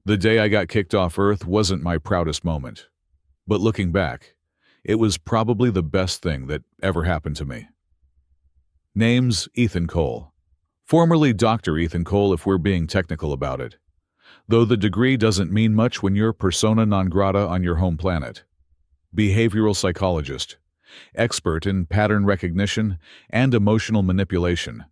The day I got kicked off Earth wasn't my proudest moment. But looking back, it was probably the best thing that ever happened to me. Name's Ethan Cole. Formerly Dr. Ethan Cole if we're being technical about it. Though the degree doesn't mean much when you're persona non grata on your home planet. Behavioral psychologist, expert in pattern recognition and emotional manipulation,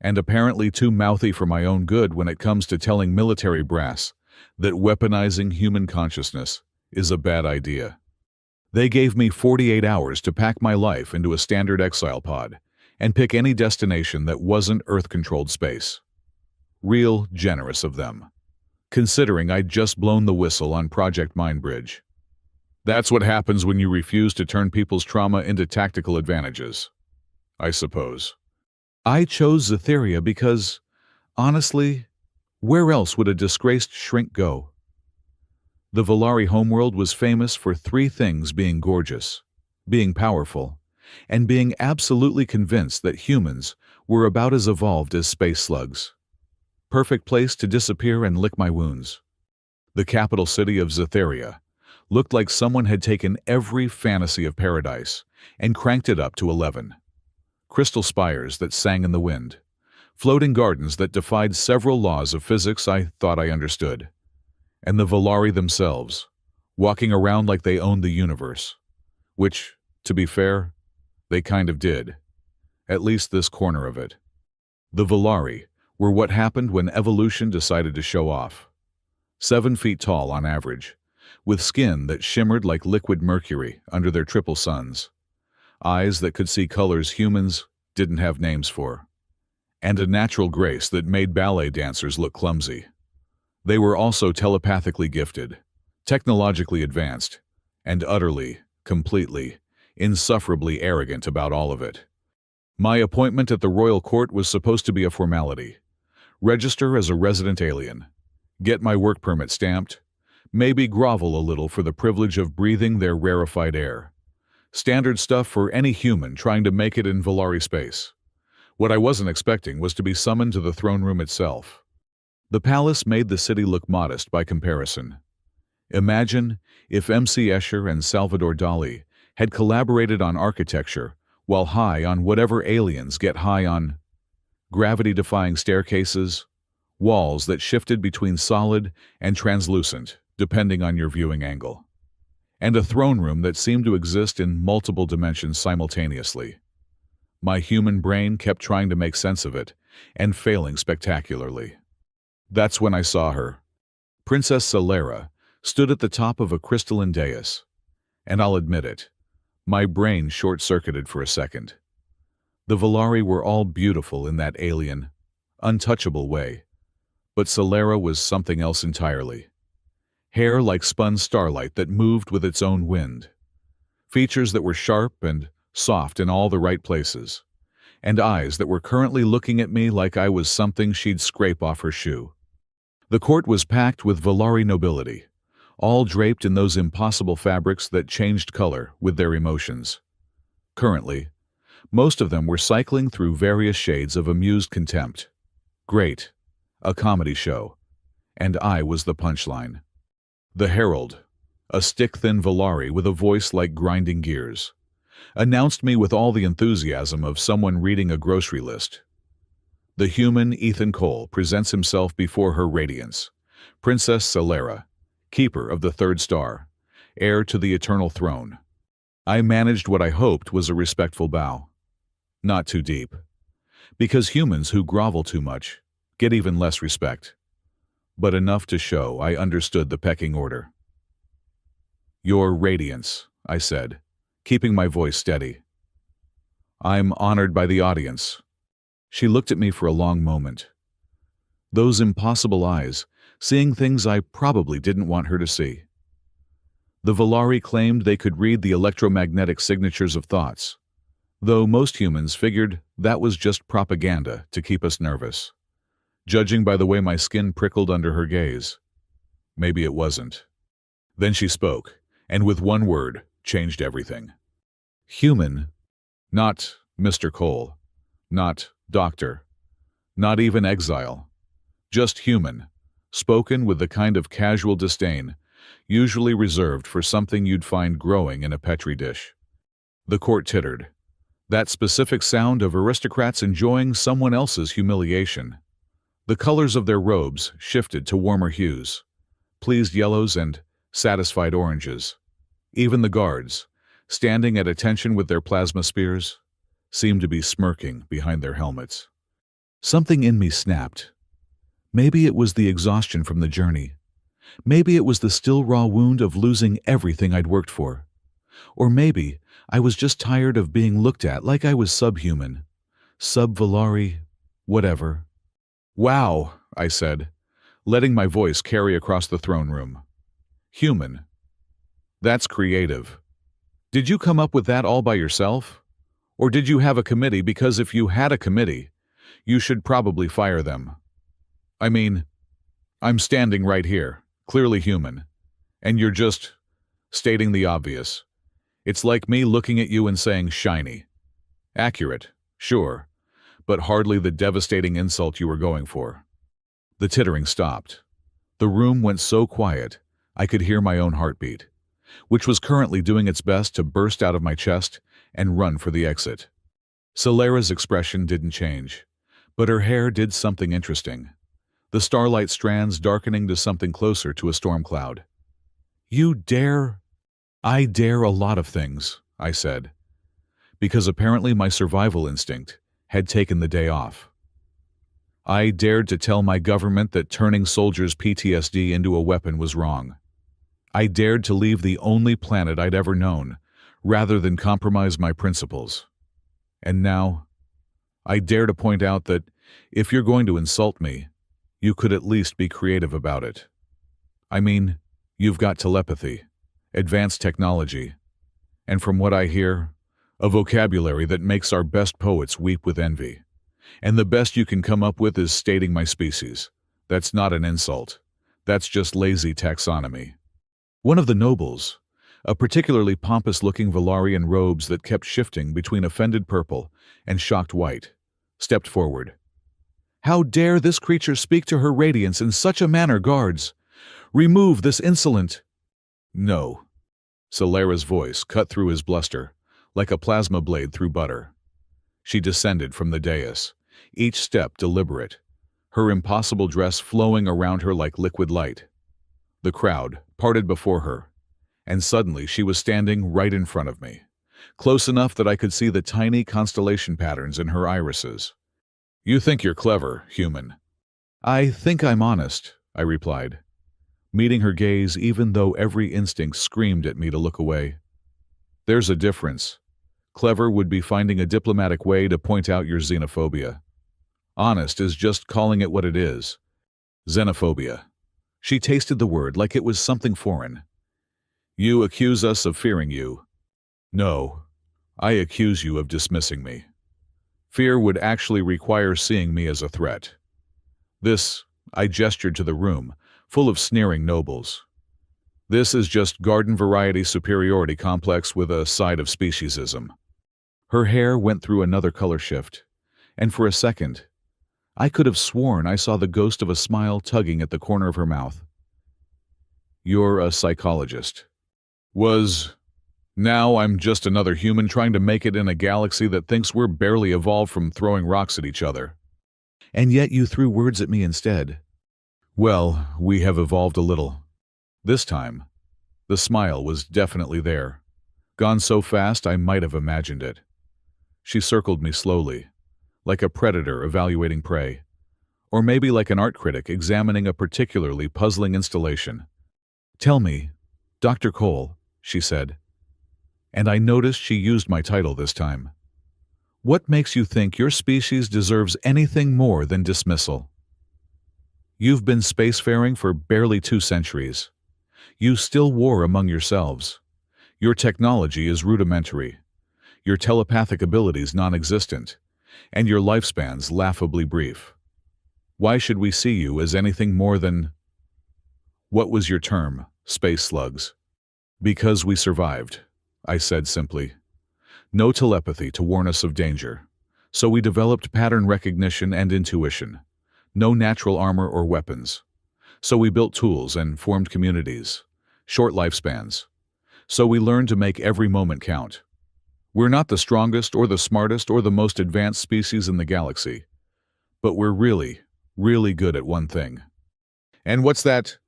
and apparently too mouthy for my own good when it comes to telling military brass that weaponizing human consciousness is a bad idea. They gave me 48 hours to pack my life into a standard exile pod and pick any destination that wasn't Earth-controlled space. Real generous of them, considering I'd just blown the whistle on Project Mindbridge. That's what happens when you refuse to turn people's trauma into tactical advantages, I suppose. I chose Zetheria because, honestly, where else would a disgraced shrink go? The Volari homeworld was famous for three things: being gorgeous, being powerful, and being absolutely convinced that humans were about as evolved as space slugs. Perfect place to disappear and lick my wounds. The capital city of Zetheria looked like someone had taken every fantasy of paradise and cranked it up to 11. Crystal spires that sang in the wind, floating gardens that defied several laws of physics I thought I understood, and the Volari themselves, walking around like they owned the universe. Which, to be fair, they kind of did. At least this corner of it. The Volari were what happened when evolution decided to show off. 7 feet tall on average, with skin that shimmered like liquid mercury under their triple suns, eyes that could see colors humans didn't have names for, and a natural grace that made ballet dancers look clumsy. They were also telepathically gifted, technologically advanced, and utterly, completely, insufferably arrogant about all of it. My appointment at the royal court was supposed to be a formality. Register as a resident alien, get my work permit stamped, maybe grovel a little for the privilege of breathing their rarefied air. Standard stuff for any human trying to make it in Volari space. What I wasn't expecting was to be summoned to the throne room itself. The palace made the city look modest by comparison. Imagine if M.C. Escher and Salvador Dali had collaborated on architecture while high on whatever aliens get high on: gravity-defying staircases, walls that shifted between solid and translucent, depending on your viewing angle, and a throne room that seemed to exist in multiple dimensions simultaneously. My human brain kept trying to make sense of it, and failing spectacularly. That's when I saw her. Princess Celera stood at the top of a crystalline dais, and I'll admit it, my brain short-circuited for a second. The Volari were all beautiful in that alien, untouchable way, but Celera was something else entirely. Hair like spun starlight that moved with its own wind. Features that were sharp and soft in all the right places. And eyes that were currently looking at me like I was something she'd scrape off her shoe. The court was packed with Volari nobility, all draped in those impossible fabrics that changed color with their emotions. Currently, most of them were cycling through various shades of amused contempt. Great, a comedy show, and I was the punchline. The Herald, a stick-thin Volari with a voice like grinding gears, announced me with all the enthusiasm of someone reading a grocery list. The human Ethan Cole presents himself before her radiance, Princess Celera, keeper of the third star, heir to the eternal throne. I managed what I hoped was a respectful bow. Not too deep, because humans who grovel too much get even less respect, but enough to show I understood the pecking order. "Your Radiance," I said, keeping my voice steady. "I'm honored by the audience." She looked at me for a long moment. Those impossible eyes, seeing things I probably didn't want her to see. The Volari claimed they could read the electromagnetic signatures of thoughts, though most humans figured that was just propaganda to keep us nervous. Judging by the way my skin prickled under her gaze, maybe it wasn't. Then she spoke, and with one word, changed everything. Human, not Mr. Cole, not doctor, not even exile, just human, spoken with the kind of casual disdain usually reserved for something you'd find growing in a petri dish. The court tittered, that specific sound of aristocrats enjoying someone else's humiliation. The colors of their robes shifted to warmer hues, pleased yellows and satisfied oranges. Even the guards, standing at attention with their plasma spears, seemed to be smirking behind their helmets. Something in me snapped. Maybe it was the exhaustion from the journey. Maybe it was the still raw wound of losing everything I'd worked for. Or maybe I was just tired of being looked at like I was subhuman. Sub-Volari, whatever. Wow, I said, letting my voice carry across the throne room. Human. That's creative. Did you come up with that all by yourself? Or did you have a committee? Because if you had a committee, you should probably fire them. I mean, I'm standing right here, clearly human, and you're just stating the obvious. It's like me looking at you and saying shiny. Accurate, sure, but hardly the devastating insult you were going for. The tittering stopped. The room went so quiet, I could hear my own heartbeat, which was currently doing its best to burst out of my chest and run for the exit. Solera's expression didn't change, but her hair did something interesting, the starlight strands darkening to something closer to a storm cloud. You dare? I dare a lot of things, I said, because apparently my survival instinct had taken the day off. I dared to tell my government that turning soldiers' PTSD into a weapon was wrong. I dared to leave the only planet I'd ever known, rather than compromise my principles. And now, I dare to point out that if you're going to insult me, you could at least be creative about it. I mean, you've got telepathy, advanced technology, and from what I hear, a vocabulary that makes our best poets weep with envy. And the best you can come up with is stating my species. That's not an insult. That's just lazy taxonomy. One of the nobles, a particularly pompous-looking Volari in robes that kept shifting between offended purple and shocked white, stepped forward. How dare this creature speak to her radiance in such a manner, guards? Remove this insolent— No. Solera's voice cut through his bluster, like a plasma blade through butter. She descended from the dais, each step deliberate, her impossible dress flowing around her like liquid light. The crowd parted before her, and suddenly she was standing right in front of me, close enough that I could see the tiny constellation patterns in her irises. You think you're clever, human. I think I'm honest, I replied, meeting her gaze even though every instinct screamed at me to look away. There's a difference. Clever would be finding a diplomatic way to point out your xenophobia. Honest is just calling it what it is. Xenophobia. She tasted the word like it was something foreign. You accuse us of fearing you. No, I accuse you of dismissing me. Fear would actually require seeing me as a threat. I gestured to the room, full of sneering nobles. This is just garden variety superiority complex with a side of speciesism. Her hair went through another color shift, and for a second, I could have sworn I saw the ghost of a smile tugging at the corner of her mouth. You're a psychologist. Now I'm just another human trying to make it in a galaxy that thinks we're barely evolved from throwing rocks at each other. And yet you threw words at me instead. Well, we have evolved a little. This time, the smile was definitely there, gone so fast I might have imagined it. She circled me slowly, like a predator evaluating prey, or maybe like an art critic examining a particularly puzzling installation. Tell me, Dr. Cole, she said, and I noticed she used my title this time. What makes you think your species deserves anything more than dismissal? You've been spacefaring for barely 2 centuries. You still war among yourselves. Your technology is rudimentary. Your telepathic abilities non-existent, and your lifespans laughably brief. Why should we see you as anything more than— What was your term, space slugs? Because we survived, I said simply. No telepathy to warn us of danger, so we developed pattern recognition and intuition. No natural armor or weapons, So we built tools and formed communities. Short lifespans. So we learned to make every moment count. We're not the strongest or the smartest or the most advanced species in the galaxy, but we're really, really good at one thing. And what's that?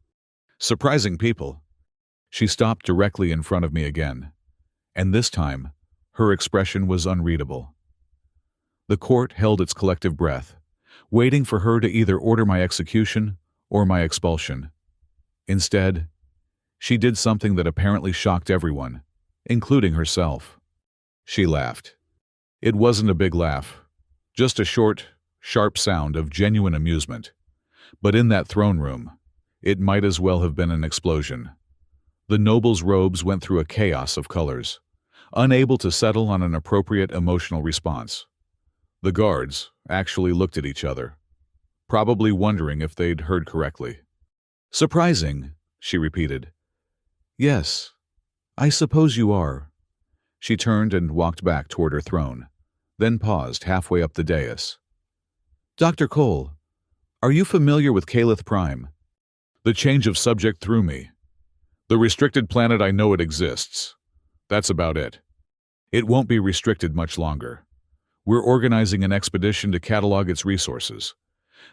Surprising people. She stopped directly in front of me again, and this time, her expression was unreadable. The court held its collective breath, waiting for her to either order my execution or my expulsion. Instead, she did something that apparently shocked everyone, including herself. She laughed. It wasn't a big laugh, just a short, sharp sound of genuine amusement. But in that throne room, it might as well have been an explosion. The nobles' robes went through a chaos of colors, unable to settle on an appropriate emotional response. The guards actually looked at each other, probably wondering if they'd heard correctly. "Surprising," she repeated. "Yes, I suppose you are." She turned and walked back toward her throne, then paused halfway up the dais. "Dr. Cole, are you familiar with Calith Prime?" The change of subject threw me. "The restricted planet, I know it exists. That's about it. It won't be restricted much longer. We're organizing an expedition to catalog its resources.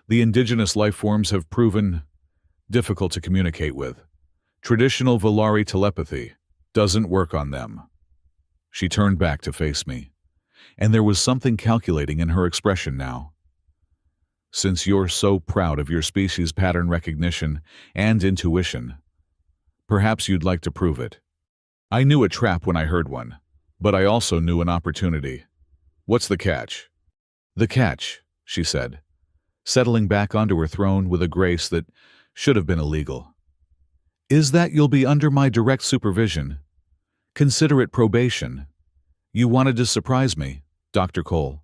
The indigenous life forms have proven difficult to communicate with. Traditional Volari telepathy doesn't work on them." She turned back to face me, and there was something calculating in her expression now. "Since you're so proud of your species' pattern recognition and intuition, perhaps you'd like to prove it." I knew a trap when I heard one, but I also knew an opportunity. "What's the catch?" "The catch," she said, settling back onto her throne with a grace that should have been illegal, "is that you'll be under my direct supervision. Consider it probation. You wanted to surprise me, Dr. Cole.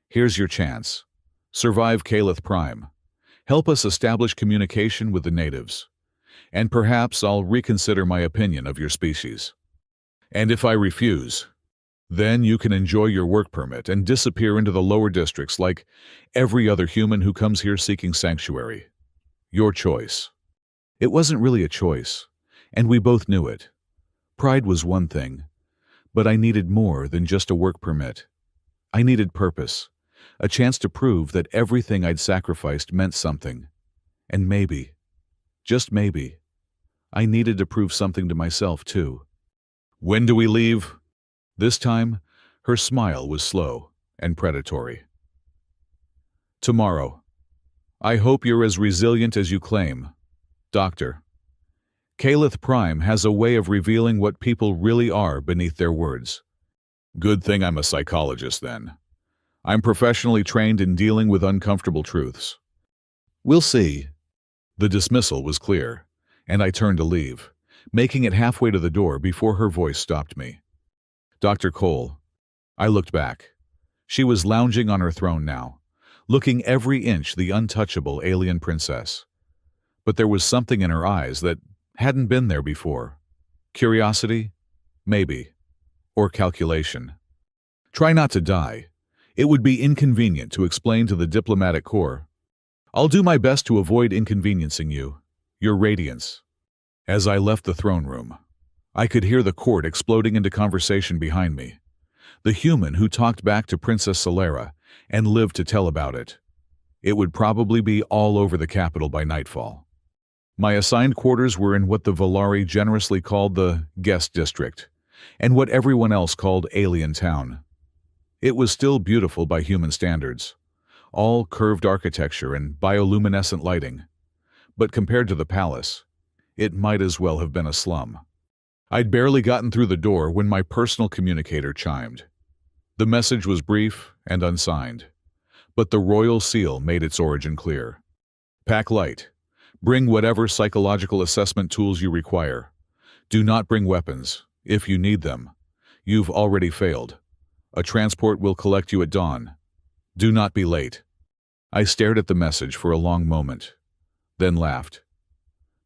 Here's your chance. Survive Calith Prime. Help us establish communication with the natives. And perhaps I'll reconsider my opinion of your species. And if I refuse, then you can enjoy your work permit and disappear into the lower districts like every other human who comes here seeking sanctuary. Your choice." It wasn't really a choice, and we both knew it. Pride was one thing, but I needed more than just a work permit. I needed purpose, a chance to prove that everything I'd sacrificed meant something. And maybe, just maybe, I needed to prove something to myself too. "When do we leave?" This time, her smile was slow and predatory. "Tomorrow. I hope you're as resilient as you claim, Doctor. Calith Prime has a way of revealing what people really are beneath their words." "Good thing I'm a psychologist, then. I'm professionally trained in dealing with uncomfortable truths." "We'll see." The dismissal was clear, and I turned to leave, making it halfway to the door before her voice stopped me. "Dr. Cole." I looked back. She was lounging on her throne now, looking every inch the untouchable alien princess. But there was something in her eyes that hadn't been there before. Curiosity? Maybe. Or calculation. "Try not to die. It would be inconvenient to explain to the diplomatic corps. I'll do my best to avoid inconveniencing you, your radiance." As I left the throne room, I could hear the court exploding into conversation behind me. The human who talked back to Princess Solera and lived to tell about it. It would probably be all over the capital by nightfall. My assigned quarters were in what the Volari generously called the Guest District, and what everyone else called Alien Town. It was still beautiful by human standards, all curved architecture and bioluminescent lighting. But compared to the palace, it might as well have been a slum. I'd barely gotten through the door when my personal communicator chimed. The message was brief and unsigned, but the royal seal made its origin clear. "Pack light. Bring whatever psychological assessment tools you require. Do not bring weapons, if you need them. You've already failed. A transport will collect you at dawn. Do not be late." I stared at the message for a long moment, then laughed.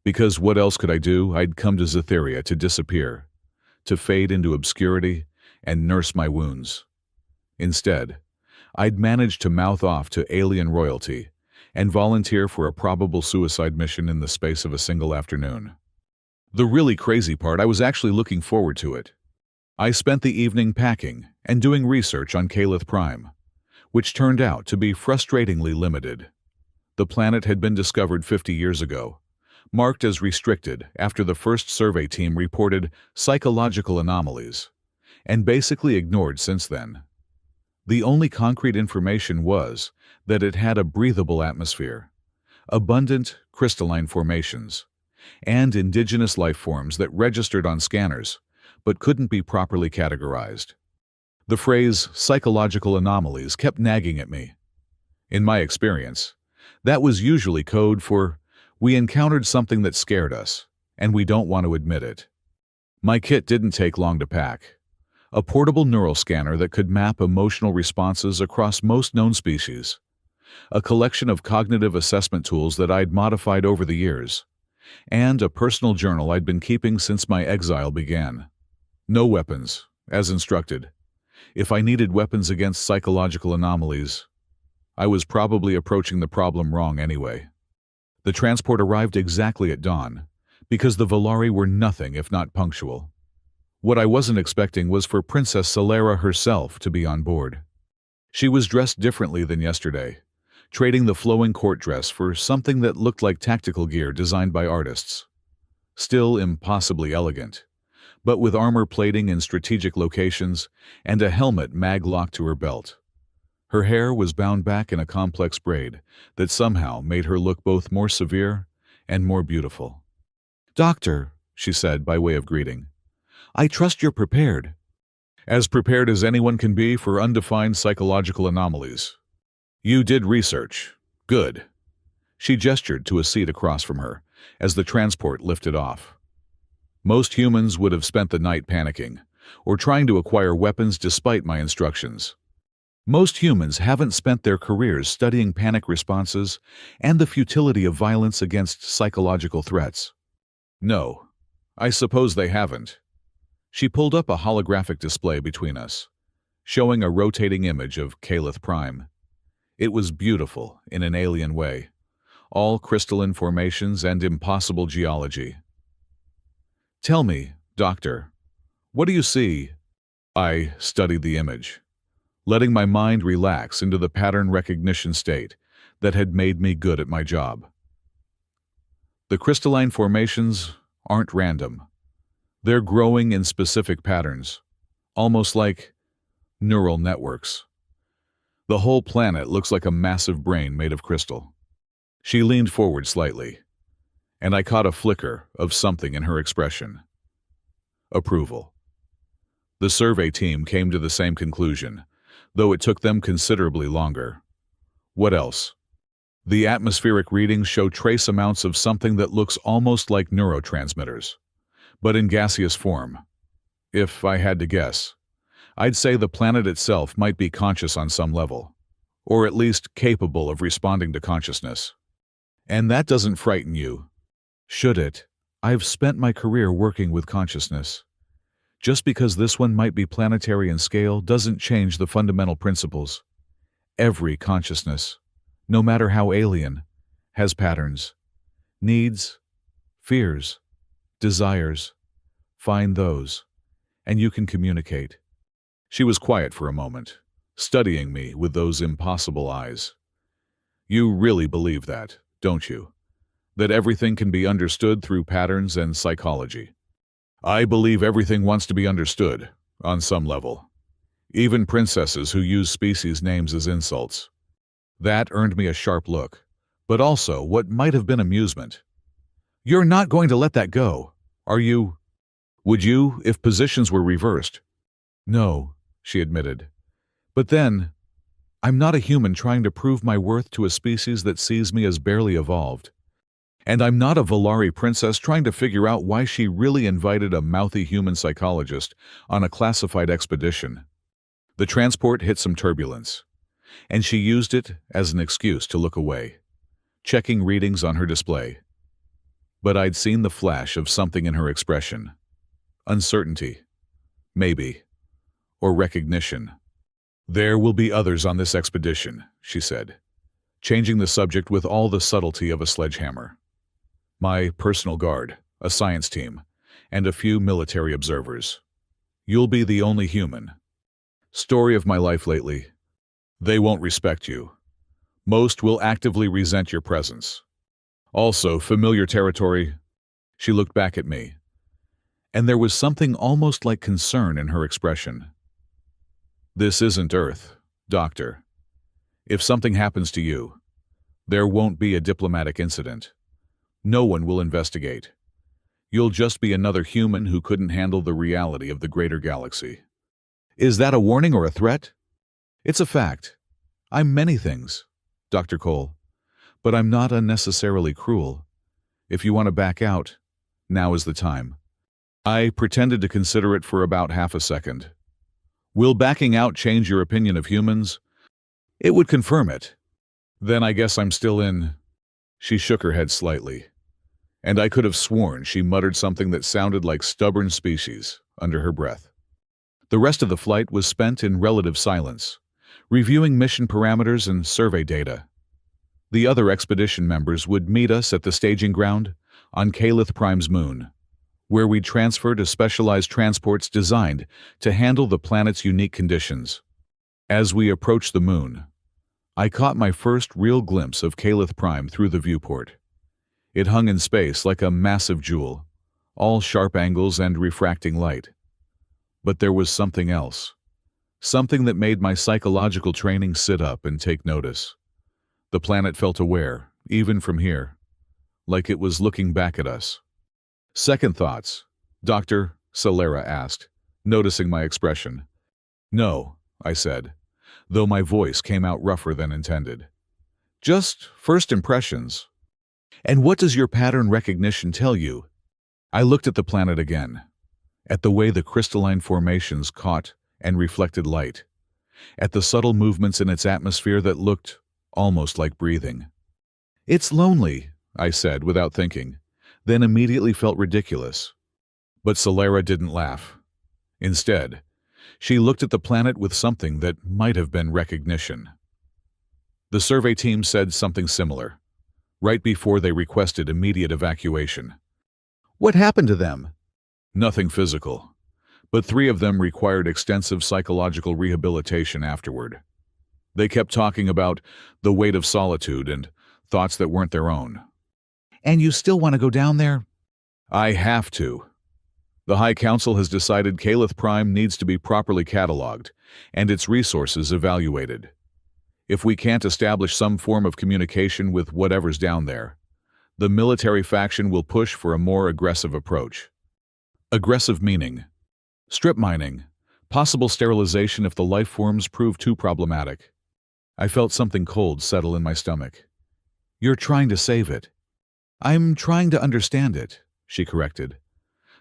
Because what else could I do? I'd come to Zetheria to disappear, to fade into obscurity and nurse my wounds. Instead, I'd managed to mouth off to alien royalty and volunteer for a probable suicide mission in the space of a single afternoon. The really crazy part, I was actually looking forward to it. I spent the evening packing and doing research on Calith Prime, which turned out to be frustratingly limited. The planet had been discovered 50 years ago, marked as restricted after the first survey team reported psychological anomalies, and basically ignored since then. The only concrete information was that it had a breathable atmosphere, abundant crystalline formations, and indigenous life forms that registered on scanners but couldn't be properly categorized. The phrase psychological anomalies kept nagging at me. In my experience, that was usually code for we encountered something that scared us, and we don't want to admit it. My kit didn't take long to pack. A portable neural scanner that could map emotional responses across most known species, a collection of cognitive assessment tools that I'd modified over the years, and a personal journal I'd been keeping since my exile began. No weapons, as instructed. If I needed weapons against psychological anomalies, I was probably approaching the problem wrong anyway. The transport arrived exactly at dawn, because the Volari were nothing if not punctual. What I wasn't expecting was for Princess Celera herself to be on board. She was dressed differently than yesterday, trading the flowing court dress for something that looked like tactical gear designed by artists. Still impossibly elegant, but with armor plating in strategic locations and a helmet mag-locked to her belt. Her hair was bound back in a complex braid that somehow made her look both more severe and more beautiful. "Doctor," she said by way of greeting, "I trust you're prepared." "As prepared as anyone can be for undefined psychological anomalies." "You did research. Good." She gestured to a seat across from her as the transport lifted off. Most humans would have spent the night panicking, or trying to acquire weapons despite my instructions. Most humans haven't spent their careers studying panic responses and the futility of violence against psychological threats. No, I suppose they haven't. She pulled up a holographic display between us, showing a rotating image of Calith Prime. It was beautiful in an alien way, all crystalline formations and impossible geology. "Tell me, Doctor, what do you see?" I studied the image, letting my mind relax into the pattern recognition state that had made me good at my job. The crystalline formations aren't random. They're growing in specific patterns, almost like neural networks. The whole planet looks like a massive brain made of crystal. She leaned forward slightly, and I caught a flicker of something in her expression. Approval. The survey team came to the same conclusion, though it took them considerably longer. What else? The atmospheric readings show trace amounts of something that looks almost like neurotransmitters, but in gaseous form. If I had to guess, I'd say the planet itself might be conscious on some level, or at least capable of responding to consciousness. And that doesn't frighten you, should it? I've spent my career working with consciousness. Just because this one might be planetary in scale doesn't change the fundamental principles. Every consciousness, no matter how alien, has patterns, needs, fears, desires. Find those, and you can communicate. She was quiet for a moment, studying me with those impossible eyes. You really believe that, don't you? That everything can be understood through patterns and psychology? I believe everything wants to be understood, on some level. Even princesses who use species names as insults. That earned me a sharp look, but also what might have been amusement. "You're not going to let that go, are you?" "Would you, if positions were reversed?" "No," she admitted. "But then, I'm not a human trying to prove my worth to a species that sees me as barely evolved. And I'm not a Volari princess trying to figure out why she really invited a mouthy human psychologist on a classified expedition." The transport hit some turbulence, and she used it as an excuse to look away, checking readings on her display. But I'd seen the flash of something in her expression. Uncertainty, maybe, or recognition. "There will be others on this expedition," she said. changing the subject with all the subtlety of a sledgehammer. My personal guard, a science team, and a few military observers. You'll be the only human. Story of my life lately. They won't respect you. Most will actively resent your presence. Also, familiar territory. She looked back at me, and there was something almost like concern in her expression. This isn't Earth, Doctor. If something happens to you, there won't be a diplomatic incident. No one will investigate. You'll just be another human who couldn't handle the reality of the greater galaxy. Is that a warning or a threat? It's a fact. I'm many things, Dr. Cole, but I'm not unnecessarily cruel. If you want to back out, now is the time. I pretended to consider it for about half a second. Will backing out change your opinion of humans? It would confirm it. Then I guess I'm still in. She shook her head slightly, and I could have sworn she muttered something that sounded like stubborn species under her breath. The rest of the flight was spent in relative silence, reviewing mission parameters and survey data. The other expedition members would meet us at the staging ground on Calith Prime's moon, where we transferred to specialized transports designed to handle the planet's unique conditions. As we approached the moon, I caught my first real glimpse of Calith Prime through the viewport. It hung in space like a massive jewel, all sharp angles and refracting light. But there was something else. Something that made my psychological training sit up and take notice. The planet felt aware, even from here, like it was looking back at us. Second thoughts, Doctor? Solera asked, noticing my expression. No, I said, though my voice came out rougher than intended. Just first impressions. And what does your pattern recognition tell you? I looked at the planet again, at the way the crystalline formations caught and reflected light, at the subtle movements in its atmosphere that looked almost like breathing. It's lonely, I said without thinking, then immediately felt ridiculous. But Solera didn't laugh. Instead, she looked at the planet with something that might have been recognition. The survey team said something similar, right before they requested immediate evacuation. What happened to them? Nothing physical, but 3 of them required extensive psychological rehabilitation afterward. They kept talking about the weight of solitude and thoughts that weren't their own. And you still want to go down there? I have to. The High Council has decided Calith Prime needs to be properly cataloged and its resources evaluated. If we can't establish some form of communication with whatever's down there, the military faction will push for a more aggressive approach. Aggressive meaning strip mining, possible sterilization if the life forms prove too problematic. I felt something cold settle in my stomach. You're trying to save it. I'm trying to understand it, she corrected.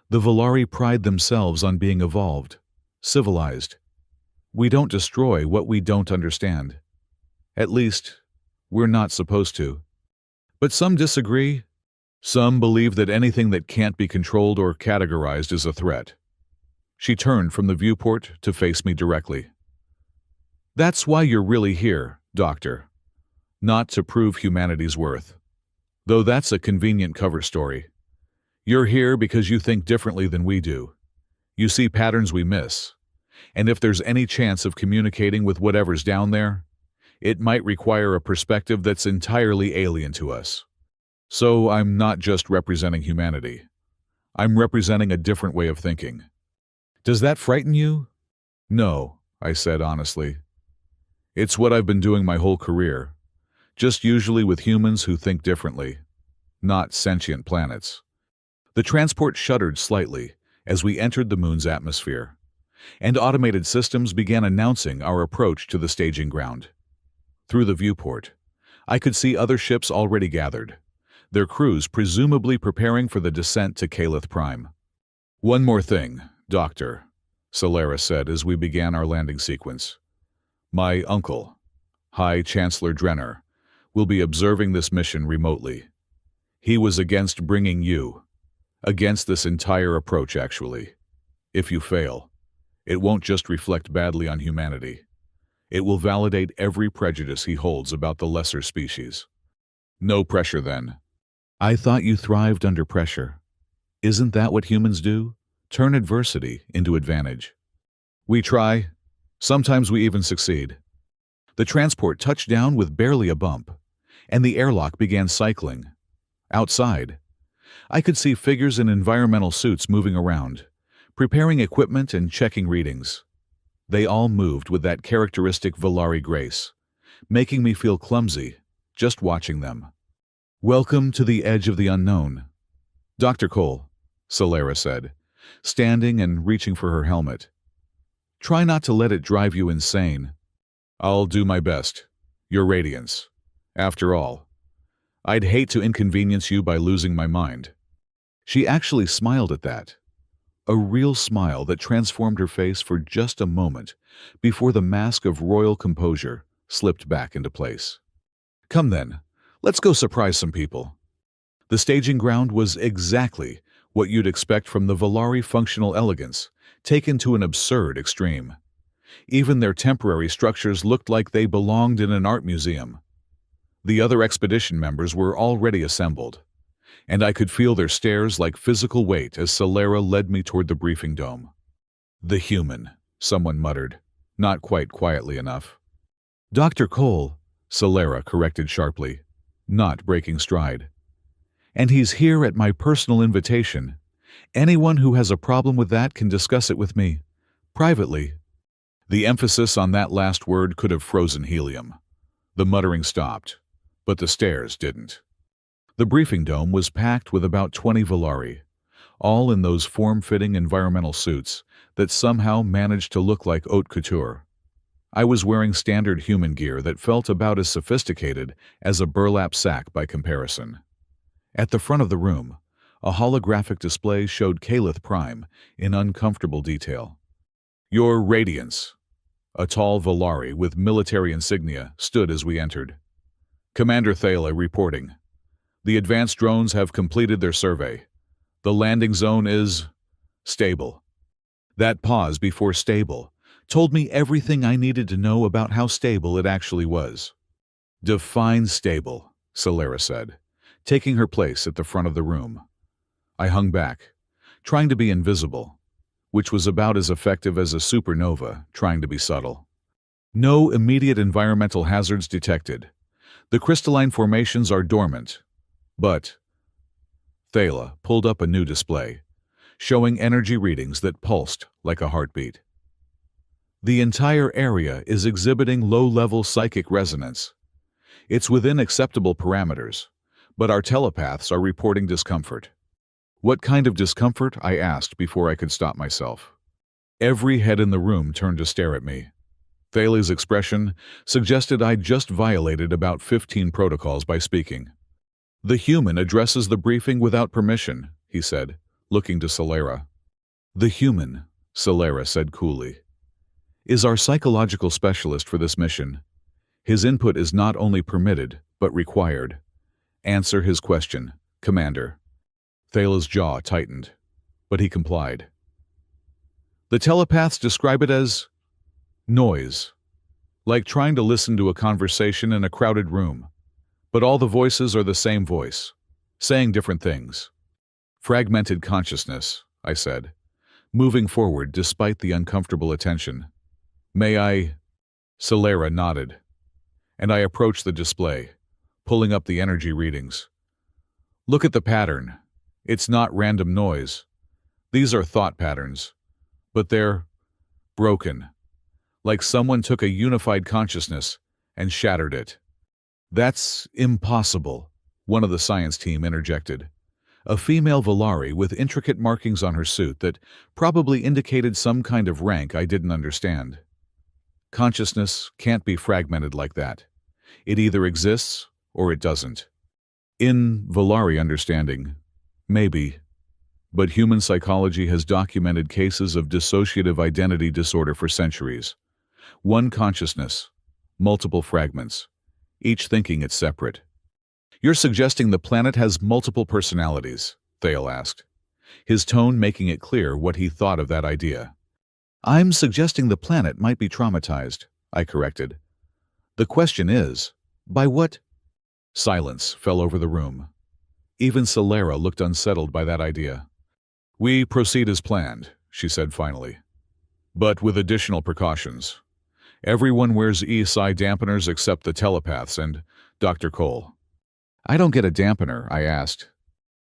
The Volari pride themselves on being evolved, civilized. We don't destroy what we don't understand. At least, we're not supposed to. But some disagree. Some believe that anything that can't be controlled or categorized is a threat. She turned from the viewport to face me directly. That's why you're really here, Doctor. Not to prove humanity's worth. Though that's a convenient cover story. You're here because you think differently than we do. You see patterns we miss. And if there's any chance of communicating with whatever's down there, it might require a perspective that's entirely alien to us. So I'm not just representing humanity. I'm representing a different way of thinking. Does that frighten you? No, I said honestly. It's what I've been doing my whole career, just usually with humans who think differently, not sentient planets. The transport shuddered slightly as we entered the moon's atmosphere, and automated systems began announcing our approach to the staging ground. Through the viewport, I could see other ships already gathered, their crews presumably preparing for the descent to Calith Prime. One more thing, Doctor, Solera said as we began our landing sequence. My uncle, High Chancellor Drenner, will be observing this mission remotely. He was against bringing you, against this entire approach actually. If you fail, it won't just reflect badly on humanity. It will validate every prejudice he holds about the lesser species. No pressure, then. I thought you thrived under pressure. Isn't that what humans do? Turn adversity into advantage. We try. Sometimes we even succeed. The transport touched down with barely a bump, and the airlock began cycling. Outside, I could see figures in environmental suits moving around, preparing equipment and checking readings. They all moved with that characteristic Volari grace, making me feel clumsy just watching them. Welcome to the edge of the unknown. Dr. Cole, Solera said, standing and reaching for her helmet. Try not to let it drive you insane. I'll do my best. Your Radiance. After all, I'd hate to inconvenience you by losing my mind. She actually smiled at that. A real smile that transformed her face for just a moment before the mask of royal composure slipped back into place. Come then, let's go surprise some people. The staging ground was exactly what you'd expect from the Volari functional elegance, taken to an absurd extreme. Even their temporary structures looked like they belonged in an art museum. The other expedition members were already assembled, and I could feel their stares like physical weight as Solera led me toward the briefing dome. The human, someone muttered, not quite quietly enough. Dr. Cole, Solera corrected sharply, not breaking stride. And he's here at my personal invitation. Anyone who has a problem with that can discuss it with me, privately. The emphasis on that last word could have frozen helium. The muttering stopped, but the stares didn't. The briefing dome was packed with about 20 Volari, all in those form-fitting environmental suits that somehow managed to look like haute couture. I was wearing standard human gear that felt about as sophisticated as a burlap sack by comparison. At the front of the room, a holographic display showed Calith Prime in uncomfortable detail. Your Radiance. A tall Volari with military insignia stood as we entered. Commander Thala reporting. The advanced drones have completed their survey. The landing zone is stable. That pause before stable told me everything I needed to know about how stable it actually was. Define stable, Solera said, taking her place at the front of the room. I hung back, trying to be invisible, which was about as effective as a supernova trying to be subtle. No immediate environmental hazards detected. The crystalline formations are dormant, but Thala pulled up a new display, showing energy readings that pulsed like a heartbeat. The entire area is exhibiting low-level psychic resonance. It's within acceptable parameters, but our telepaths are reporting discomfort. What kind of discomfort? I asked before I could stop myself. Every head in the room turned to stare at me. Thala's expression suggested I'd just violated about 15 protocols by speaking. The human addresses the briefing without permission, he said, looking to Solera. The human, Solera said coolly, is our psychological specialist for this mission. His input is not only permitted, but required. Answer his question, Commander. Thala's jaw tightened, but he complied. The telepaths describe it as noise, like trying to listen to a conversation in a crowded room, but all the voices are the same voice, saying different things. Fragmented consciousness, I said, moving forward despite the uncomfortable attention. May I? Solera nodded, and I approached the display, pulling up the energy readings. Look at the pattern. It's not random noise. These are thought patterns, but they're broken, like someone took a unified consciousness and shattered it. That's impossible, one of the science team interjected. A female Volari with intricate markings on her suit that probably indicated some kind of rank I didn't understand. Consciousness can't be fragmented like that. It either exists or it doesn't. In Volari understanding, maybe, but human psychology has documented cases of dissociative identity disorder for centuries. One consciousness, multiple fragments, each thinking it's separate. You're suggesting the planet has multiple personalities, Thale asked, his tone making it clear what he thought of that idea. I'm suggesting the planet might be traumatized, I corrected. The question is, by what? Silence fell over the room. Even Solera looked unsettled by that idea. We proceed as planned, she said finally, but with additional precautions. Everyone wears ESI dampeners except the telepaths and Dr. Cole. I don't get a dampener, I asked.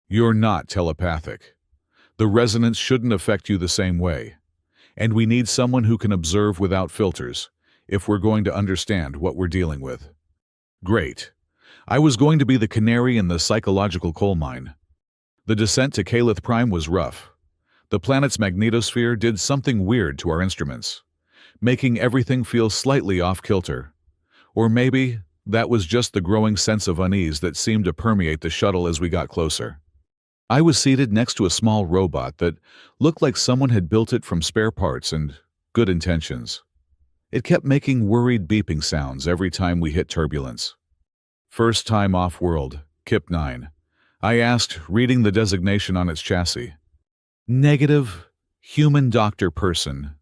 You're not telepathic. The resonance shouldn't affect you the same way, and we need someone who can observe without filters if we're going to understand what we're dealing with. Great. I was going to be the canary in the psychological coal mine. The descent to Calith Prime was rough. The planet's magnetosphere did something weird to our instruments, making everything feel slightly off-kilter. Or maybe that was just the growing sense of unease that seemed to permeate the shuttle as we got closer. I was seated next to a small robot that looked like someone had built it from spare parts and good intentions. It kept making worried beeping sounds every time we hit turbulence. First time off-world, KIP-9. I asked, reading the designation on its chassis. Negative, human doctor person.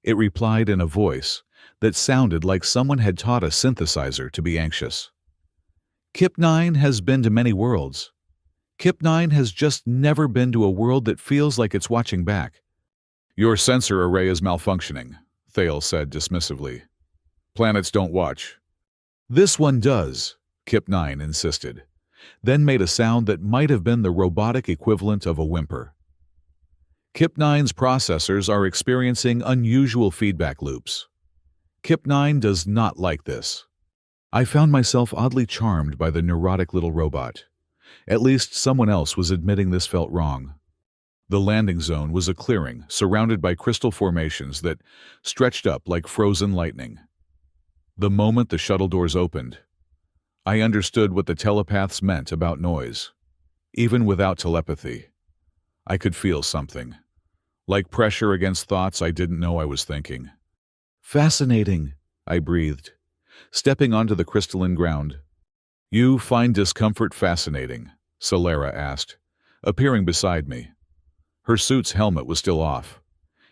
It replied in a voice that sounded like someone had taught a synthesizer to be anxious. KIP-9 has been to many worlds. KIP-9 has just never been to a world that feels like it's watching back. Your sensor array is malfunctioning, Thale said dismissively. Planets don't watch. This one does, KIP-9 insisted, then made a sound that might have been the robotic equivalent of a whimper. KIP-9's processors are experiencing unusual feedback loops. KIP-9 does not like this. I found myself oddly charmed by the neurotic little robot. At least someone else was admitting this felt wrong. The landing zone was a clearing surrounded by crystal formations that stretched up like frozen lightning. The moment the shuttle doors opened, I understood what the telepaths meant about noise. Even without telepathy, I could feel something, like pressure against thoughts I didn't know I was thinking. Fascinating, I breathed, stepping onto the crystalline ground. You find discomfort fascinating, Solera asked, appearing beside me. Her suit's helmet was still off,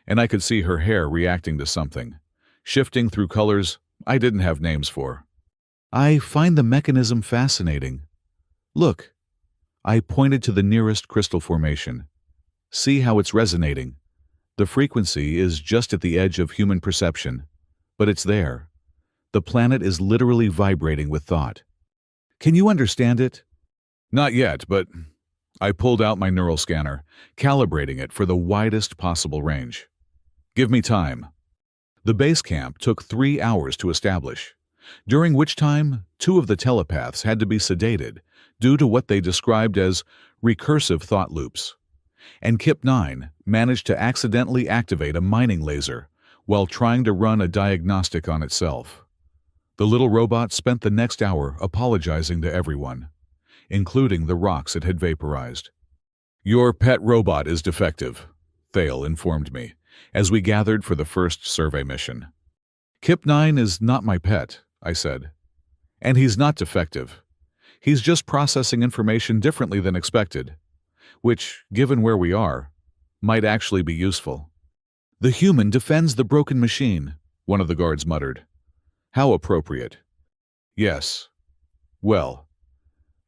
and I could see her hair reacting to something, shifting through colors I didn't have names for. I find the mechanism fascinating. Look, I pointed to the nearest crystal formation. See how it's resonating. The frequency is just at the edge of human perception, but it's there. The planet is literally vibrating with thought. Can you understand it? Not yet, but I pulled out my neural scanner, calibrating it for the widest possible range. Give me time. The base camp took 3 hours to establish, during which time 2 of the telepaths had to be sedated due to what they described as recursive thought loops. And KIP-9 managed to accidentally activate a mining laser while trying to run a diagnostic on itself. The little robot spent the next hour apologizing to everyone, including the rocks it had vaporized. Your pet robot is defective, Thale informed me, as we gathered for the first survey mission. KIP-9 is not my pet, I said. And he's not defective. He's just processing information differently than expected, which, given where we are, might actually be useful. The human defends the broken machine, one of the guards muttered. How appropriate. Yes. Well,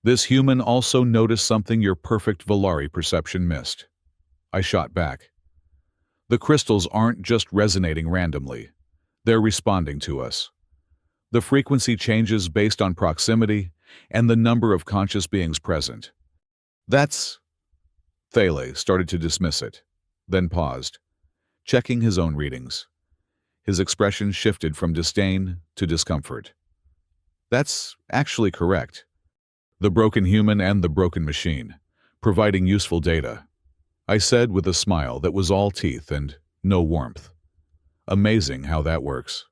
this human also noticed something your perfect Volari perception missed. I shot back. The crystals aren't just resonating randomly. They're responding to us. The frequency changes based on proximity and the number of conscious beings present. That's... Thale started to dismiss it, then paused, checking his own readings. His expression shifted from disdain to discomfort. That's actually correct. The broken human and the broken machine, providing useful data, I said with a smile that was all teeth and no warmth. Amazing how that works.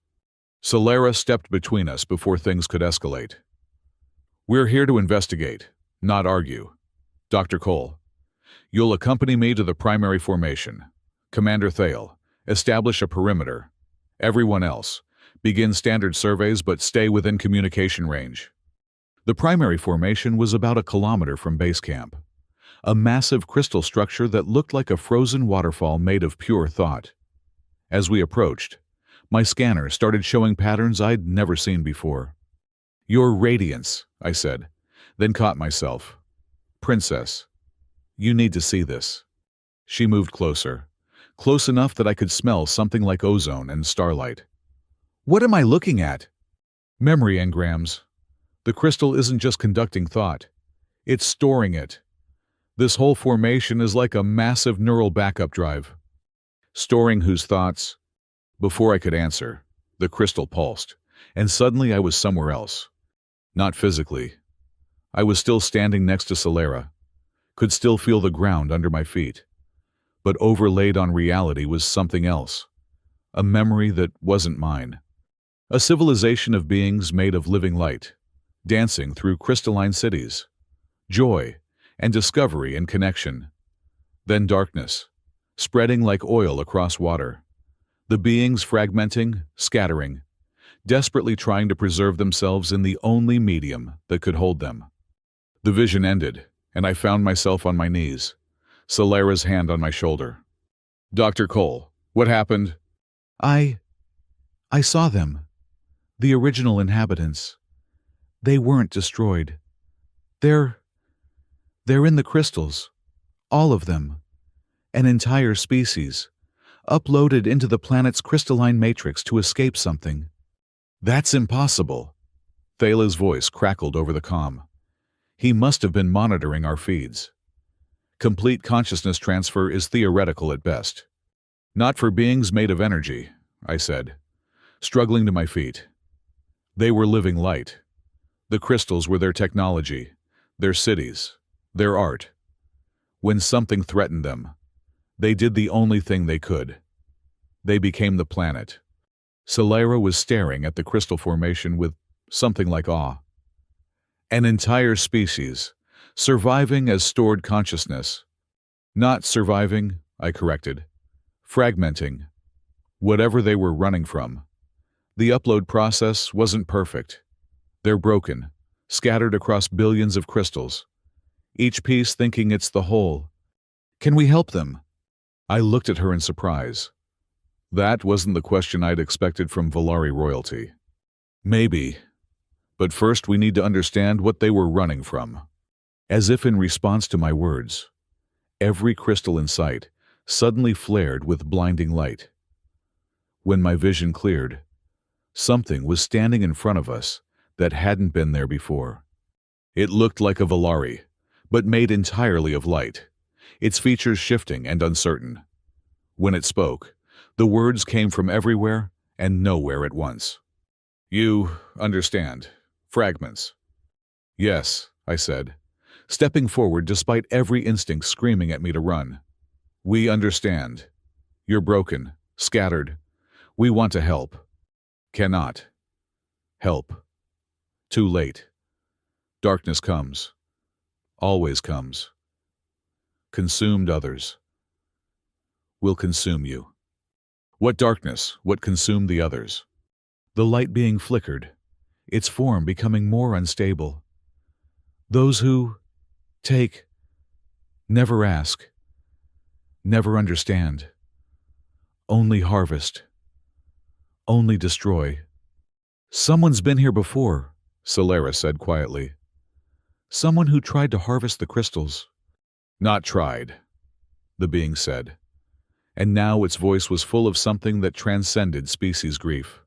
Solera stepped between us before things could escalate. We're here to investigate, not argue. Dr. Cole, you'll accompany me to the primary formation. Commander Thale, establish a perimeter. Everyone else, begin standard surveys but stay within communication range. The primary formation was about 1 kilometer from base camp. A massive crystal structure that looked like a frozen waterfall made of pure thought. As we approached, My scanner started showing patterns I'd never seen before. "Your radiance," I said, then caught myself. "Princess, you need to see this." She moved closer, close enough that I could smell something like ozone and starlight. "What am I looking at?" "Memory engrams. The crystal isn't just conducting thought. It's storing it. This whole formation is like a massive neural backup drive." "Storing whose thoughts?" Before I could answer, the crystal pulsed, and suddenly I was somewhere else. Not physically. I was still standing next to Solera, could still feel the ground under my feet. But overlaid on reality was something else. A memory that wasn't mine. A civilization of beings made of living light, dancing through crystalline cities. Joy and discovery and connection. Then darkness, spreading like oil across water. The beings fragmenting, scattering, desperately trying to preserve themselves in the only medium that could hold them. The vision ended, and I found myself on my knees, Solera's hand on my shoulder. "Dr. Cole, what happened?" I saw them. The original inhabitants. They weren't destroyed. They're in the crystals. All of them. An entire species. Uploaded into the planet's crystalline matrix to escape something." "That's impossible." Thala's voice crackled over the comm. He must have been monitoring our feeds. "Complete consciousness transfer is theoretical at best." "Not for beings made of energy," I said, struggling to my feet. They were living light. The crystals were their technology, their cities, their art. When something threatened them, they did the only thing they could. They became the planet. Solera was staring at the crystal formation with something like awe. An entire species, surviving as stored consciousness. Not surviving, I corrected. Fragmenting. Whatever they were running from. The upload process wasn't perfect. They're broken, scattered across billions of crystals. Each piece thinking it's the whole. "Can we help them?" I looked at her in surprise. That wasn't the question I'd expected from Volari royalty. "Maybe. But first we need to understand what they were running from." As if in response to my words, every crystal in sight suddenly flared with blinding light. When my vision cleared, something was standing in front of us that hadn't been there before. It looked like a Volari, but made entirely of light, its features shifting and uncertain. When it spoke, the words came from everywhere and nowhere at once. "You understand. Fragments." "Yes," I said, stepping forward despite every instinct screaming at me to run. "We understand. You're broken, scattered. We want to help. Cannot. Help. Too late. Darkness comes. Always comes. Consumed others. Will consume you." What darkness? What consumed the others? The light being flickered, its form becoming more unstable. Those who take, never ask, never understand, only harvest, only destroy. "Someone's been here before," Solera said quietly. "Someone who tried to harvest the crystals." "Not tried," the being said, and now its voice was full of something that transcended species grief.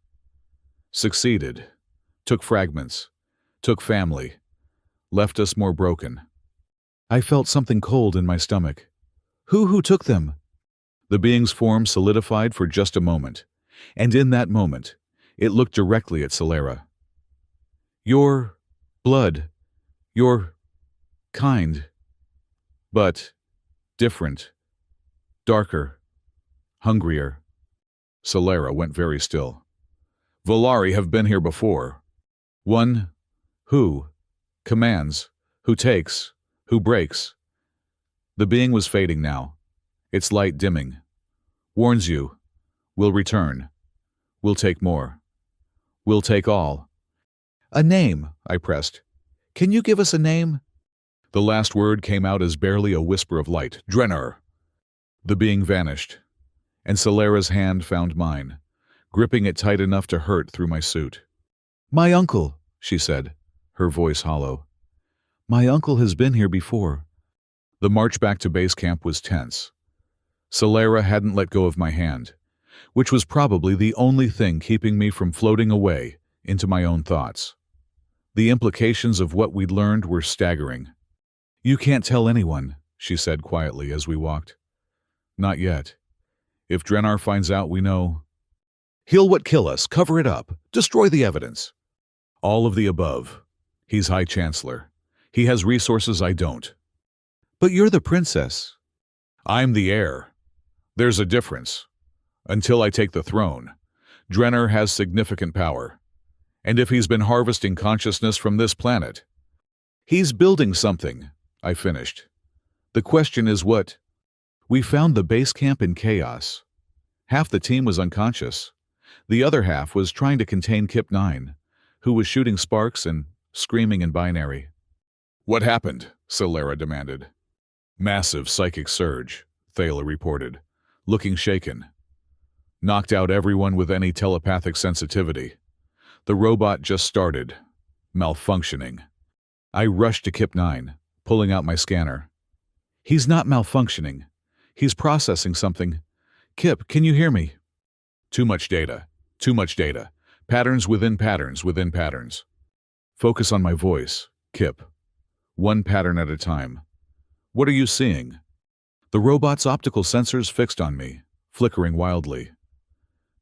"Succeeded, took fragments, took family, left us more broken." I felt something cold in my stomach. Who took them?" The being's form solidified for just a moment, and in that moment, it looked directly at Solera. "Your blood, your kind, but different, darker, hungrier." Solera went very still. "Volari have been here before. One who commands, who takes, who breaks." The being was fading now, its light dimming. "Warns you, we'll return. We'll take more. We'll take all." "A name," I pressed. "Can you give us a name?" The last word came out as barely a whisper of light. "Drenner." The being vanished, and Solera's hand found mine, gripping it tight enough to hurt through my suit. "My uncle," she said, her voice hollow. "My uncle has been here before." The march back to base camp was tense. Solera hadn't let go of my hand, which was probably the only thing keeping me from floating away into my own thoughts. The implications of what we'd learned were staggering. "You can't tell anyone," she said quietly as we walked. "Not yet. If Drenar finds out we know—" "He'll what kill us, cover it up, destroy the evidence." "All of the above. He's High Chancellor. He has resources I don't." "But you're the princess." "I'm the heir. There's a difference. Until I take the throne, Drenar has significant power. And if he's been harvesting consciousness from this planet, he's building something," I finished. "The question is what?" "We found the base camp in chaos. Half the team was unconscious. The other half was trying to contain Kip-9, who was shooting sparks and screaming in binary." "What happened?" Solera demanded. "Massive psychic surge," Thala reported, looking shaken. "Knocked out everyone with any telepathic sensitivity. The robot just started malfunctioning." I rushed to Kip-9, pulling out my scanner. "He's not malfunctioning. He's processing something. Kip, can you hear me?" "Too much data. Too much data. Patterns within patterns within patterns." "Focus on my voice, Kip. One pattern at a time. What are you seeing?" The robot's optical sensors fixed on me, flickering wildly.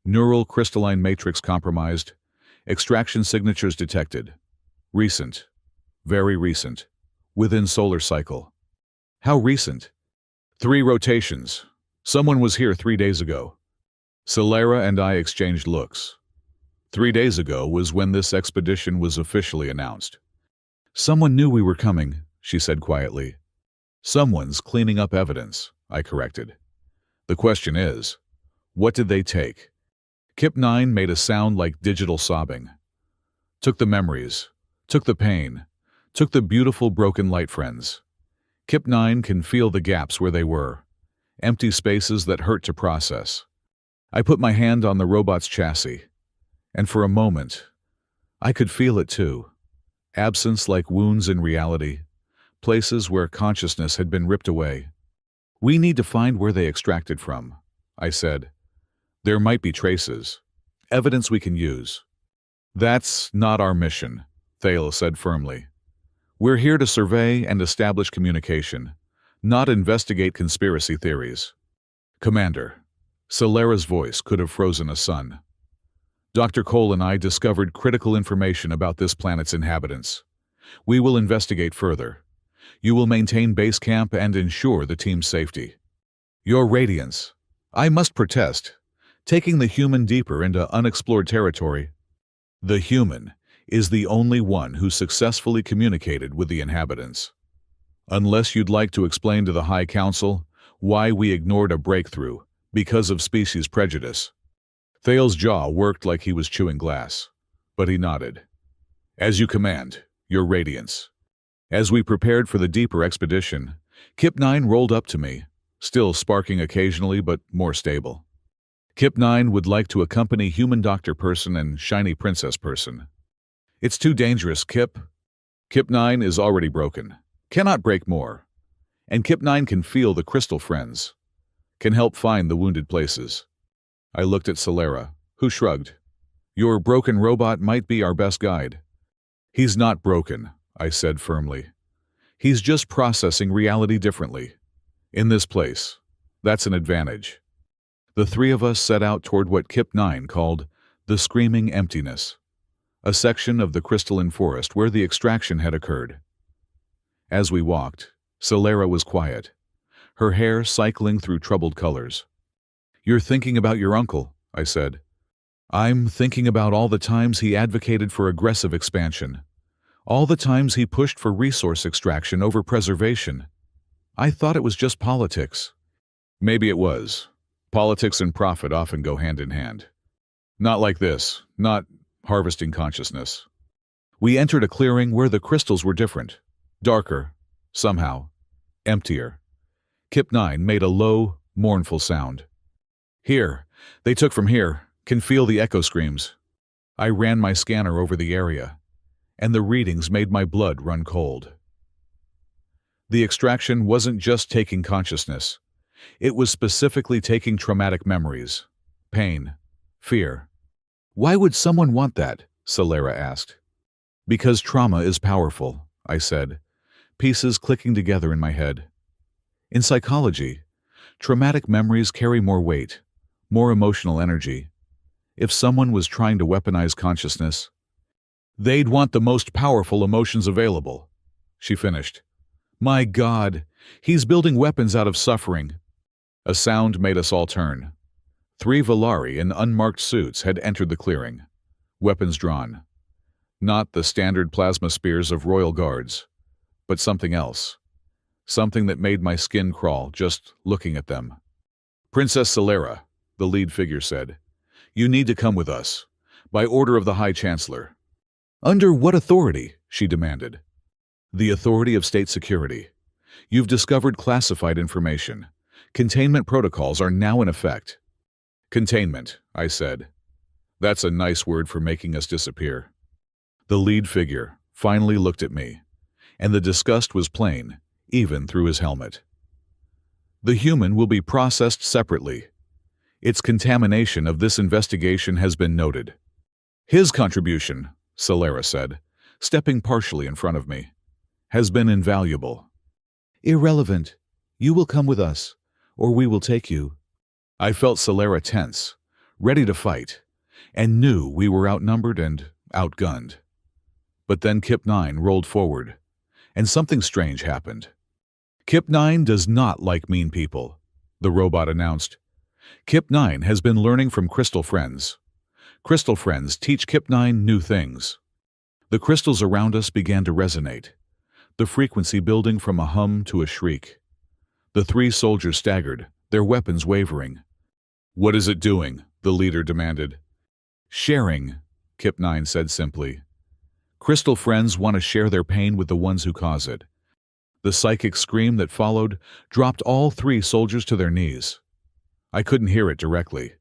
"Neural crystalline matrix compromised. Extraction signatures detected. Recent. Very recent. Within solar cycle." "How recent?" 3 rotations. Someone was here 3 days ago." Solera and I exchanged looks. 3 days ago was when this expedition was officially announced. "Someone knew we were coming," she said quietly. "Someone's cleaning up evidence," I corrected. "The question is, what did they take?" Kip-9 made a sound like digital sobbing. "Took the memories, took the pain, took the beautiful broken light friends. Kip-9 can feel the gaps where they were, empty spaces that hurt to process." I put my hand on the robot's chassis, and for a moment, I could feel it too. Absence like wounds in reality, places where consciousness had been ripped away. "We need to find where they extracted from," I said. "There might be traces, evidence we can use." "That's not our mission," Thala said firmly. "We're here to survey and establish communication, not investigate conspiracy theories." "Commander," Solera's voice could have frozen a sun. "Dr. Cole and I discovered critical information about this planet's inhabitants. We will investigate further. You will maintain base camp and ensure the team's safety." "Your Radiance." I must protest. Taking the human deeper into unexplored territory. "The human is the only one who successfully communicated with the inhabitants. Unless you'd like to explain to the High Council why we ignored a breakthrough because of species prejudice." Thal's jaw worked like he was chewing glass, but he nodded. "As you command, Your Radiance." As we prepared for the deeper expedition, Kip-9 rolled up to me, still sparking occasionally but more stable. Kip-9 would like to accompany Human Doctor Person and Shiny Princess Person. "It's too dangerous, Kip." Kip-9 is already broken. Cannot break more. And Kip-9 can feel the crystal friends. Can help find the wounded places. I looked at Solera, who shrugged. "Your broken robot might be our best guide." "He's not broken," I said firmly. "He's just processing reality differently. In this place. That's an advantage." The 3 of us set out toward what Kip-9 called the Screaming Emptiness, a section of the crystalline forest where the extraction had occurred. As we walked, Solera was quiet, her hair cycling through troubled colors. "You're thinking about your uncle," I said. "I'm thinking about all the times he advocated for aggressive expansion, all the times he pushed for resource extraction over preservation. I thought it was just politics." "Maybe it was. Politics and profit often go hand in hand. Not like this, not harvesting consciousness." We entered a clearing where the crystals were different, darker, somehow, emptier. Kip-9 made a low, mournful sound. "Here, they took from here," Can feel the echo screams. I ran my scanner over the area, and the readings made my blood run cold. The extraction wasn't just taking consciousness. It was specifically taking traumatic memories, pain, fear. Why would someone want that? Celera asked. Because trauma is powerful, I said, pieces clicking together in my head. In psychology, traumatic memories carry more weight, more emotional energy. If someone was trying to weaponize consciousness, they'd want the most powerful emotions available, she finished. My God, he's building weapons out of suffering. A sound made us all turn. 3 Valari in unmarked suits had entered the clearing, weapons drawn. Not the standard plasma spears of royal guards, but something else. Something that made my skin crawl just looking at them. Princess Celera, the lead figure said, you need to come with us, by order of the High Chancellor. Under what authority? She demanded. The authority of state security. You've discovered classified information. Containment protocols are now in effect. Containment, I said. That's a nice word for making us disappear. The lead figure finally looked at me, and the disgust was plain, even through his helmet. The human will be processed separately. Its contamination of this investigation has been noted. His contribution, Celera said, stepping partially in front of me, has been invaluable. Irrelevant. You will come with us, or we will take you. I felt Celera tense, ready to fight, and knew we were outnumbered and outgunned. But then Kip-9 rolled forward, and something strange happened. Kip-9 does not like mean people, the robot announced. Kip-9 has been learning from Crystal Friends. Crystal Friends teach Kip-9 new things. The crystals around us began to resonate, the frequency building from a hum to a shriek. The 3 soldiers staggered, their weapons wavering. What is it doing? The leader demanded. Sharing, Kip-9 said simply. Crystal Friends want to share their pain with the ones who cause it. The psychic scream that followed dropped all 3 soldiers to their knees. I couldn't hear it directly,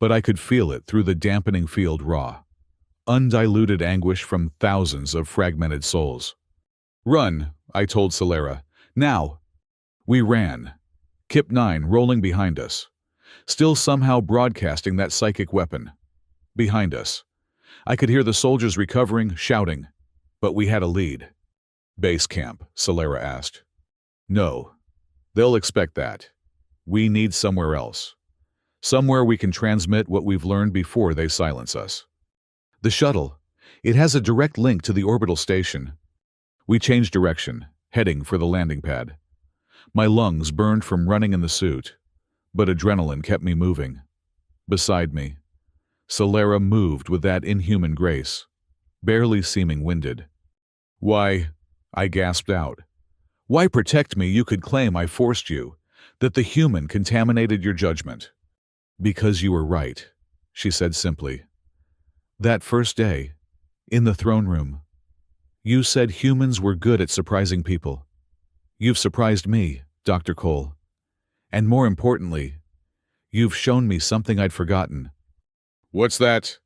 but I could feel it through the dampening field raw. Undiluted anguish from thousands of fragmented souls. Run, I told Celera. Now! We ran, Kip-9 rolling behind us, still somehow broadcasting that psychic weapon. Behind us. I could hear the soldiers recovering, shouting, but we had a lead. Base camp, Celera asked. No. They'll expect that. We need somewhere else. Somewhere we can transmit what we've learned before they silence us. The shuttle. It has a direct link to the orbital station. We changed direction, heading for the landing pad. My lungs burned from running in the suit, but adrenaline kept me moving. Beside me, Celera moved with that inhuman grace, barely seeming winded. Why, I gasped out. Why protect me? You could claim I forced you, that the human contaminated your judgment. Because you were right, she said simply. That first day, in the throne room, you said humans were good at surprising people. You've surprised me, Dr. Cole. And more importantly, you've shown me something I'd forgotten. What's that?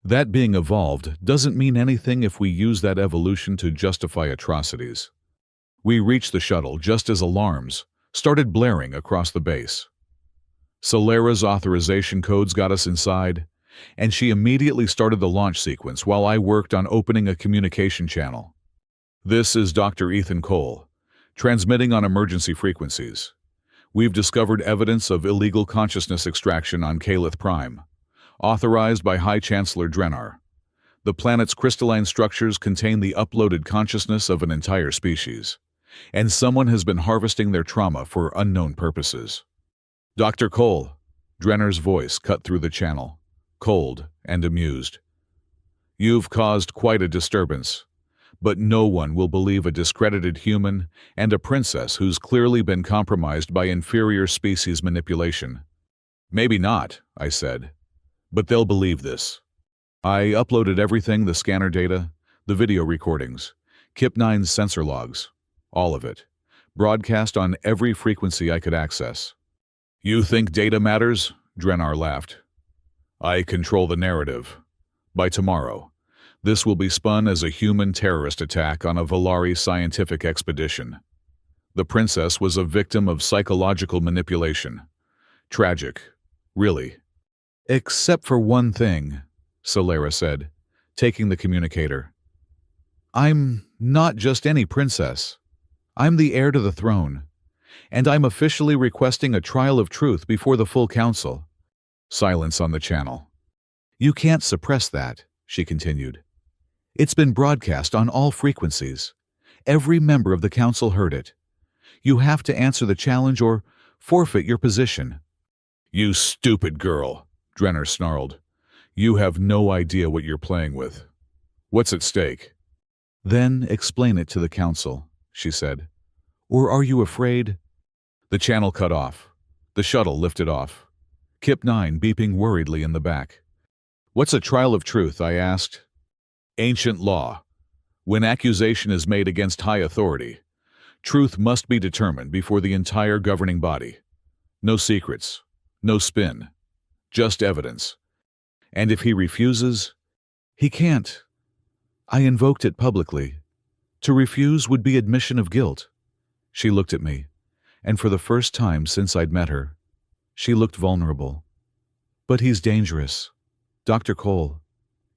That being evolved doesn't mean anything if we use that evolution to justify atrocities. We reached the shuttle just as alarms started blaring across the base. Celera's authorization codes got us inside, and she immediately started the launch sequence while I worked on opening a communication channel. This is Dr. Ethan Cole, transmitting on emergency frequencies. We've discovered evidence of illegal consciousness extraction on Kalith Prime, authorized by High Chancellor Drenar. The planet's crystalline structures contain the uploaded consciousness of an entire species, and someone has been harvesting their trauma for unknown purposes. Dr. Cole, Drenar's voice cut through the channel, cold and amused. You've caused quite a disturbance, but no one will believe a discredited human and a princess who's clearly been compromised by inferior species manipulation. Maybe not, I said, but they'll believe this. I uploaded everything, the scanner data, the video recordings, Kip-9's sensor logs, all of it, broadcast on every frequency I could access. You think data matters? Drenar laughed. I control the narrative. By tomorrow, this will be spun as a human terrorist attack on a Valari scientific expedition. The princess was a victim of psychological manipulation. Tragic, really. Except for one thing, Solera said, taking the communicator. I'm not just any princess. I'm the heir to the throne, and I'm officially requesting a trial of truth before the full council. Silence on the channel. You can't suppress that, she continued. It's been broadcast on all frequencies. Every member of the council heard it. You have to answer the challenge or forfeit your position. You stupid girl, Drenner snarled. You have no idea what you're playing with. What's at stake? Then explain it to the council, she said. Or are you afraid? The channel cut off. The shuttle lifted off. Kip-9 beeping worriedly in the back. What's a trial of truth? I asked. Ancient law. When accusation is made against high authority, truth must be determined before the entire governing body. No secrets, no spin, just evidence. And if he refuses, he can't. I invoked it publicly. To refuse would be admission of guilt. She looked at me, and for the first time since I'd met her, she looked vulnerable. But he's dangerous. Dr. Cole.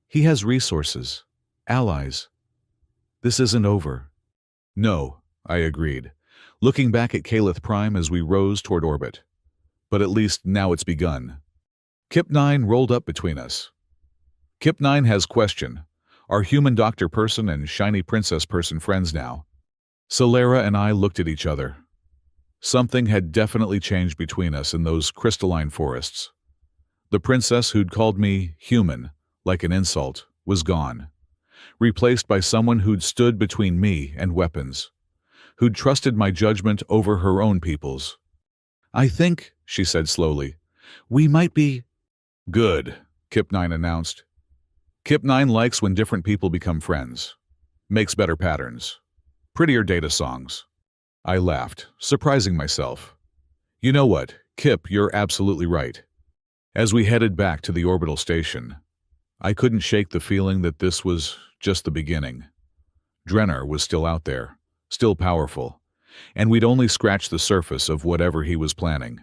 He has resources, allies. This isn't over. No, I agreed, looking back at Calith Prime as we rose toward orbit. But at least now it's begun. Kip-9 rolled up between us. Kip-9 has question. Are human doctor person and shiny princess person friends now? Solera and I looked at each other. Something had definitely changed between us in those crystalline forests. The princess who'd called me human, like an insult, was gone, replaced by someone who'd stood between me and weapons, who'd trusted my judgment over her own people's. I think, she said slowly, we might be... Good, Kip-9 announced. Kip-9 likes when different people become friends. Makes better patterns. Prettier data songs. I laughed, surprising myself. You know what, Kip, you're absolutely right. As we headed back to the orbital station, I couldn't shake the feeling that this was just the beginning. Drenner was still out there, still powerful, and we'd only scratched the surface of whatever he was planning.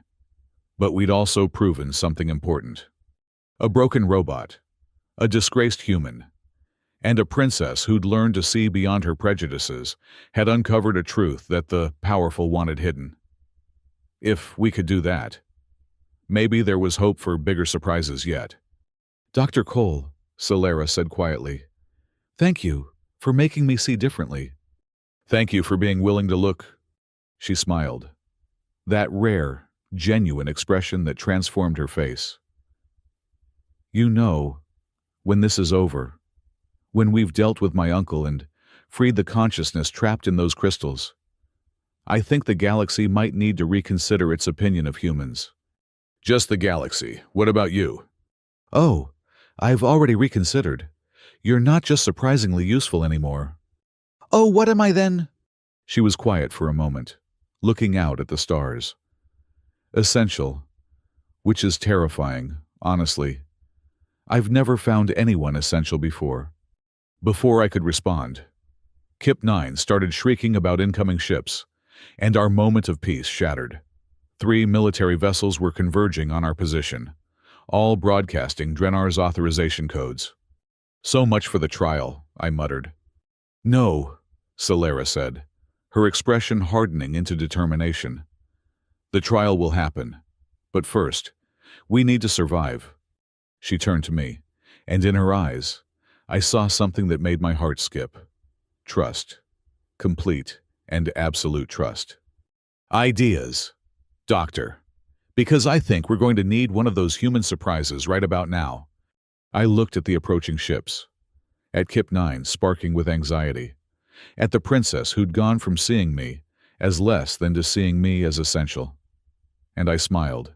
But we'd also proven something important. A broken robot, a disgraced human, and a princess who'd learned to see beyond her prejudices had uncovered a truth that the powerful wanted hidden. If we could do that, maybe there was hope for bigger surprises yet. Dr. Cole, Solera said quietly, thank you for making me see differently. Thank you for being willing to look. She smiled. That rare, genuine expression that transformed her face. You know, when this is over, when we've dealt with my uncle and freed the consciousness trapped in those crystals, I think the galaxy might need to reconsider its opinion of humans. Just the galaxy. What about you? Oh, I've already reconsidered. You're not just surprisingly useful anymore. Oh, what am I then? She was quiet for a moment, looking out at the stars. Essential, which is terrifying, honestly. I've never found anyone essential before. Before I could respond, Kip-9 started shrieking about incoming ships, and our moment of peace shattered. 3 military vessels were converging on our position, all broadcasting Drennar's authorization codes. So much for the trial, I muttered. No, Solera said, her expression hardening into determination. The trial will happen, but first, we need to survive. She turned to me, and in her eyes, I saw something that made my heart skip. Trust. Complete and absolute trust. Ideas. Doctor. Because I think we're going to need one of those human surprises right about now. I looked at the approaching ships. At Kip-9 sparking with anxiety. At the princess who'd gone from seeing me as less than to seeing me as essential. And I smiled.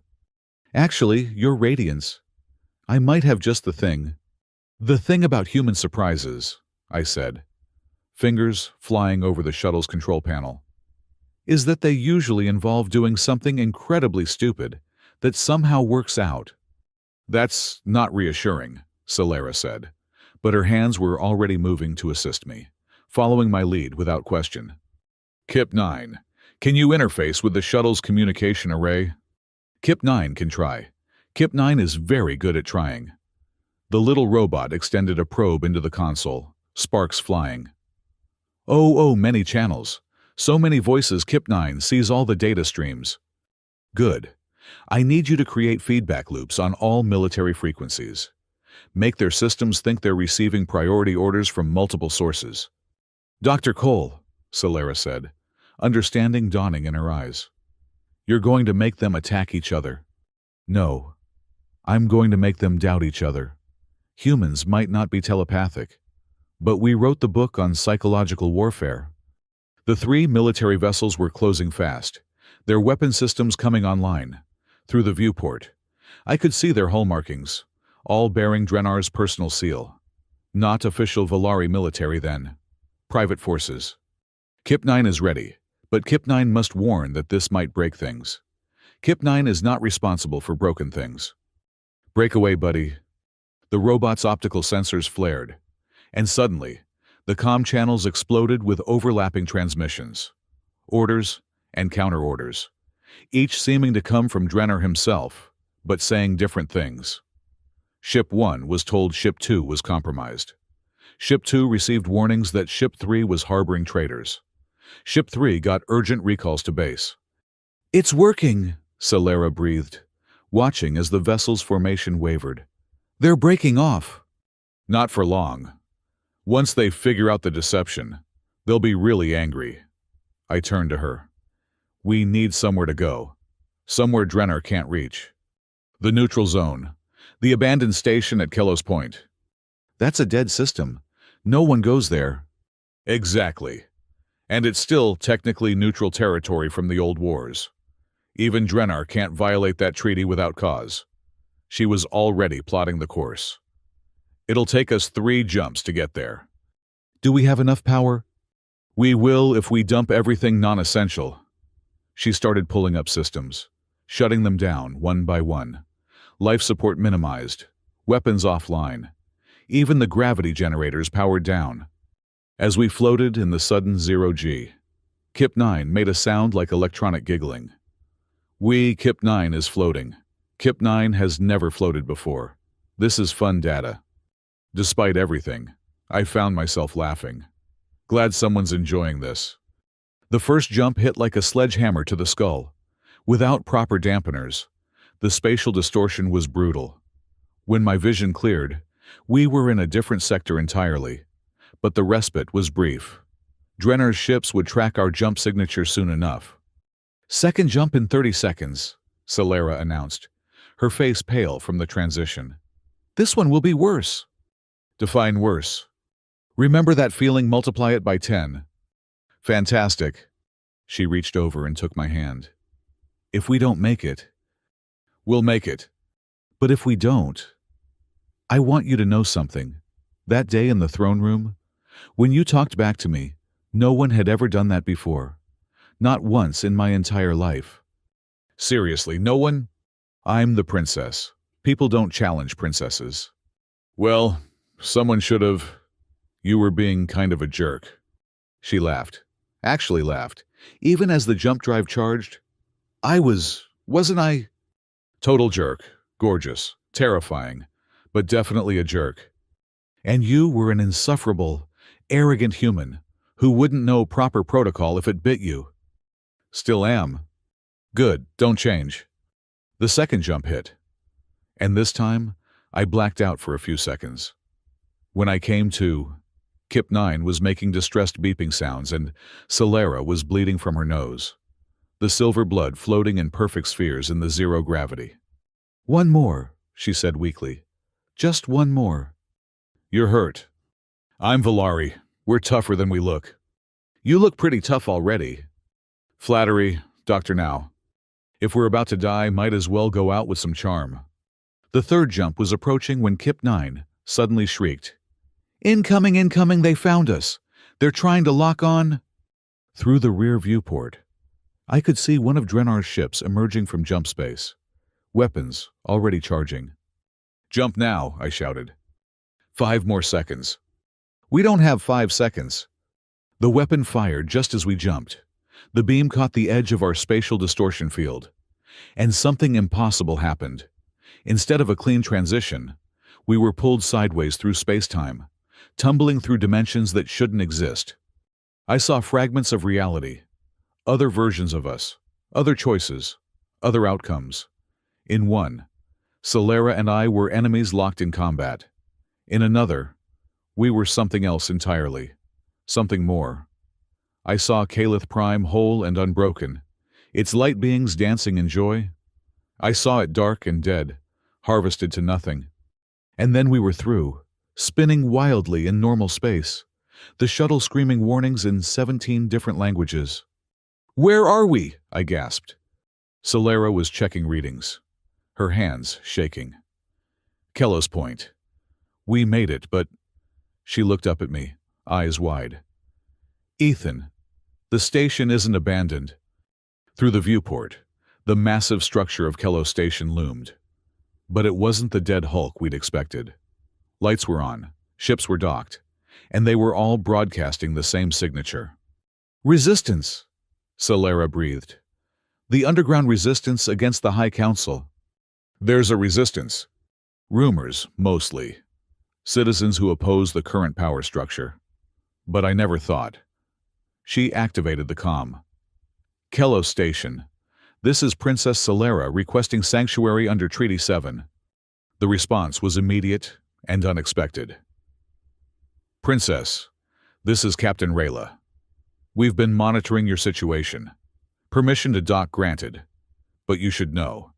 Actually, your radiance. I might have just the thing. The thing about human surprises, I said, fingers flying over the shuttle's control panel, is that they usually involve doing something incredibly stupid that somehow works out. That's not reassuring, Solera said, but her hands were already moving to assist me, following my lead without question. Kip-9, can you interface with the shuttle's communication array? Kip-9 can try. Kip-9 is very good at trying. The little robot extended a probe into the console, sparks flying. Oh, many channels. So many voices. Kip-9 sees all the data streams. Good. I need you to create feedback loops on all military frequencies. Make their systems think they're receiving priority orders from multiple sources. Dr. Cole, Solera said, understanding dawning in her eyes. You're going to make them attack each other. No. I'm going to make them doubt each other. Humans might not be telepathic, but we wrote the book on psychological warfare. The 3 military vessels were closing fast, their weapon systems coming online. Through the viewport, I could see their hull markings, all bearing Drenar's personal seal. Not official Volari military then. Private forces. Kip-9 is ready, but Kip-9 must warn that this might break things. Kip-9 is not responsible for broken things. Break away, buddy. The robot's optical sensors flared, and suddenly, the comm channels exploded with overlapping transmissions. Orders and counter-orders, each seeming to come from Drenar himself, but saying different things. Ship 1 was told Ship 2 was compromised. Ship 2 received warnings that Ship 3 was harboring traitors. Ship 3 got urgent recalls to base. It's working, Solera breathed, watching as the vessel's formation wavered. They're breaking off. Not for long. Once they figure out the deception, they'll be really angry. I turned to her. We need somewhere to go. Somewhere Drenar can't reach. The neutral zone. The abandoned station at Kelos Point. That's a dead system. No one goes there. Exactly. And it's still technically neutral territory from the old wars. Even Drenar can't violate that treaty without cause. She was already plotting the course. It'll take us 3 jumps to get there. Do we have enough power? We will if we dump everything non-essential. She started pulling up systems, shutting them down one by one. Life support minimized, weapons offline. Even the gravity generators powered down. As we floated in the sudden 0G, Kip-9 made a sound like electronic giggling. Kip-9 is floating. Kip-9 has never floated before. This is fun data. Despite everything, I found myself laughing. Glad someone's enjoying this. The first jump hit like a sledgehammer to the skull. Without proper dampeners, the spatial distortion was brutal. When my vision cleared, we were in a different sector entirely, but the respite was brief. Drenar's ships would track our jump signature soon enough. Second jump in 30 seconds, Solera announced, her face pale from the transition. This one will be worse. Define worse. Remember that feeling, multiply it by 10. Fantastic. She reached over and took my hand. If we don't make it, we'll make it. But if we don't, I want you to know something. That day in the throne room, when you talked back to me, no one had ever done that before. Not once in my entire life. Seriously, no one? I'm the princess. People don't challenge princesses. Well, someone should have. You were being kind of a jerk. She laughed. Actually laughed. Even as the jump drive charged. Wasn't I? Total jerk. Gorgeous. Terrifying. But definitely a jerk. And you were an insufferable, arrogant human who wouldn't know proper protocol if it bit you. Still am. Good, don't change. The second jump hit. And this time, I blacked out for a few seconds. When I came to, Kip-9 was making distressed beeping sounds and Solera was bleeding from her nose. The silver blood floating in perfect spheres in the zero gravity. One more, she said weakly. Just one more. You're hurt. I'm Volari. We're tougher than we look. You look pretty tough already. Flattery, Dr. Now. If we're about to die, might as well go out with some charm. The third jump was approaching when Kip-9 suddenly shrieked. Incoming, incoming, they found us. They're trying to lock on. Through the rear viewport, I could see one of Drenar's ships emerging from jump space. Weapons already charging. Jump now, I shouted. 5 more seconds. We don't have 5 seconds. The weapon fired just as we jumped. The beam caught the edge of our spatial distortion field. And something impossible happened. Instead of a clean transition, we were pulled sideways through space-time, tumbling through dimensions that shouldn't exist. I saw fragments of reality, other versions of us, other choices, other outcomes. In one, Solera and I were enemies locked in combat. In another, we were something else entirely, something more. I saw Calith Prime whole and unbroken, its light beings dancing in joy. I saw it dark and dead, harvested to nothing. And then we were through, spinning wildly in normal space, the shuttle screaming warnings in 17 different languages. "Where are we?" I gasped. Solera was checking readings, her hands shaking. "Kelos Point. We made it, but..." She looked up at me, eyes wide. "Ethan, the station isn't abandoned." Through the viewport, the massive structure of Kelos Station loomed. But it wasn't the dead hulk we'd expected. Lights were on, ships were docked, and they were all broadcasting the same signature. "Resistance," Solera breathed. "The underground resistance against the High Council." "There's a resistance." Rumors, mostly. Citizens who oppose the current power structure. But I never thought. She activated the comm. "Kelos Station. This is Princess Solera requesting sanctuary under Treaty 7. The response was immediate and unexpected. "Princess, this is Captain Rayla. We've been monitoring your situation. Permission to dock granted. But you should know.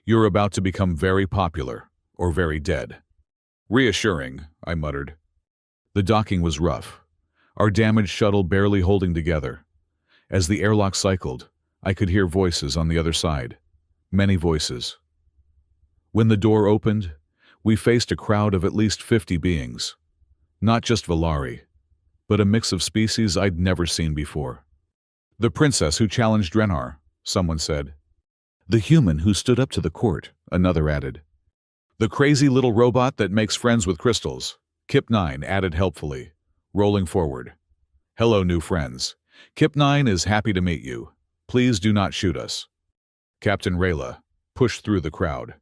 You're about to become very popular, or very dead." "Reassuring," I muttered. The docking was rough, our damaged shuttle barely holding together. As the airlock cycled, I could hear voices on the other side. Many voices. When the door opened, we faced a crowd of at least 50 beings. Not just Volari, but a mix of species I'd never seen before. "The princess who challenged Drenar," someone said. "The human who stood up to the court," another added. "The crazy little robot that makes friends with crystals," Kip9 added helpfully, rolling forward. "Hello, new friends. Kip9 is happy to meet you. Please do not shoot us." Captain Rayla pushed through the crowd.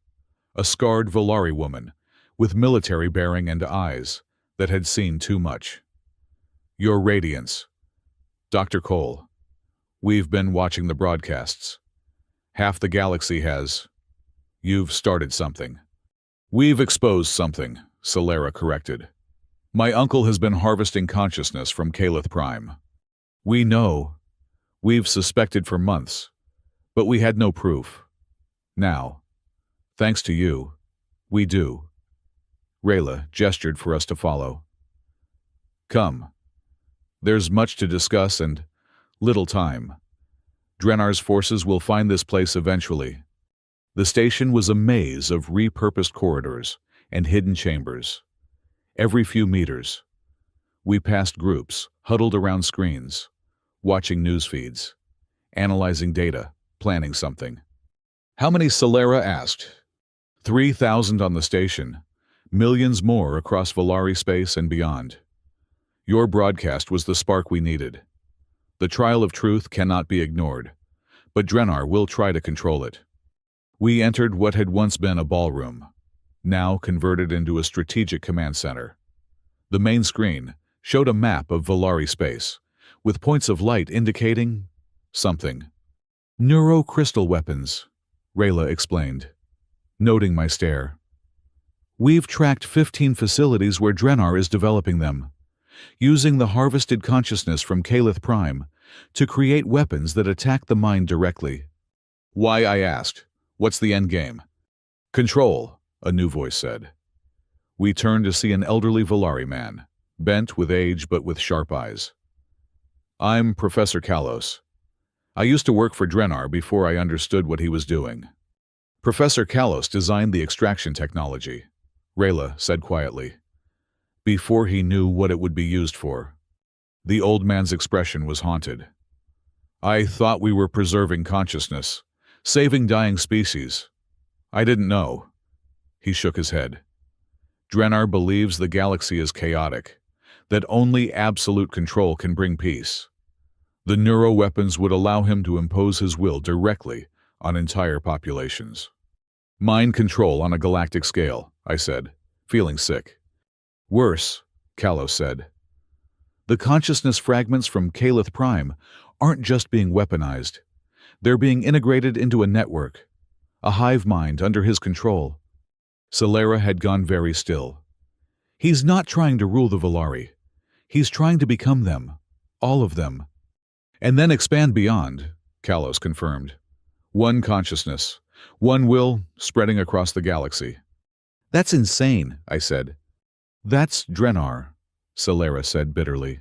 A scarred Volari woman, with military bearing and eyes that had seen too much. "Your Radiance." "Dr. Cole, we've been watching the broadcasts. Half the galaxy has. You've started something." "We've exposed something," Solera corrected. "My uncle has been harvesting consciousness from Calith Prime. We know. We've suspected for months, but we had no proof. Now, thanks to you, we do." Rayla gestured for us to follow. "Come. There's much to discuss and little time. Drenar's forces will find this place eventually." The station was a maze of repurposed corridors and hidden chambers. Every few meters, we passed groups huddled around screens, watching news feeds, analyzing data, planning something. "How many?" Solera asked. 3,000 on the station, millions more across Volari space and beyond. Your broadcast was the spark we needed. The trial of truth cannot be ignored, but Drenar will try to control it. We entered what had once been a ballroom, now converted into a strategic command center. The main screen showed a map of Volari space, with points of light indicating something. "Neurocrystal weapons," Rayla explained, noting my stare. "We've tracked 15 facilities where Drenar is developing them, using the harvested consciousness from Calith Prime to create weapons that attack the mind directly." "Why?" I asked. "What's the end game?" "Control," a new voice said. We turned to see an elderly Volari man, bent with age but with sharp eyes. "I'm Professor Kalos. I used to work for Drenar before I understood what he was doing." "Professor Kalos designed the extraction technology," Rayla said quietly, "before he knew what it would be used for." The old man's expression was haunted. "I thought we were preserving consciousness, saving dying species. I didn't know." He shook his head. Drenar believes the galaxy is chaotic, that only absolute control can bring peace. The neuroweapons would allow him to impose his will directly on entire populations. Mind control on a galactic scale, I said, feeling sick. Worse, Kalos said. The consciousness fragments from Kalith Prime aren't just being weaponized. They're being integrated into a network, a hive mind under his control. Solera had gone very still. He's not trying to rule the Volari. He's trying to become them, all of them. And then expand beyond, Kalos confirmed. One consciousness, one will spreading across the galaxy. That's insane, I said. That's Drenar, Solera said bitterly.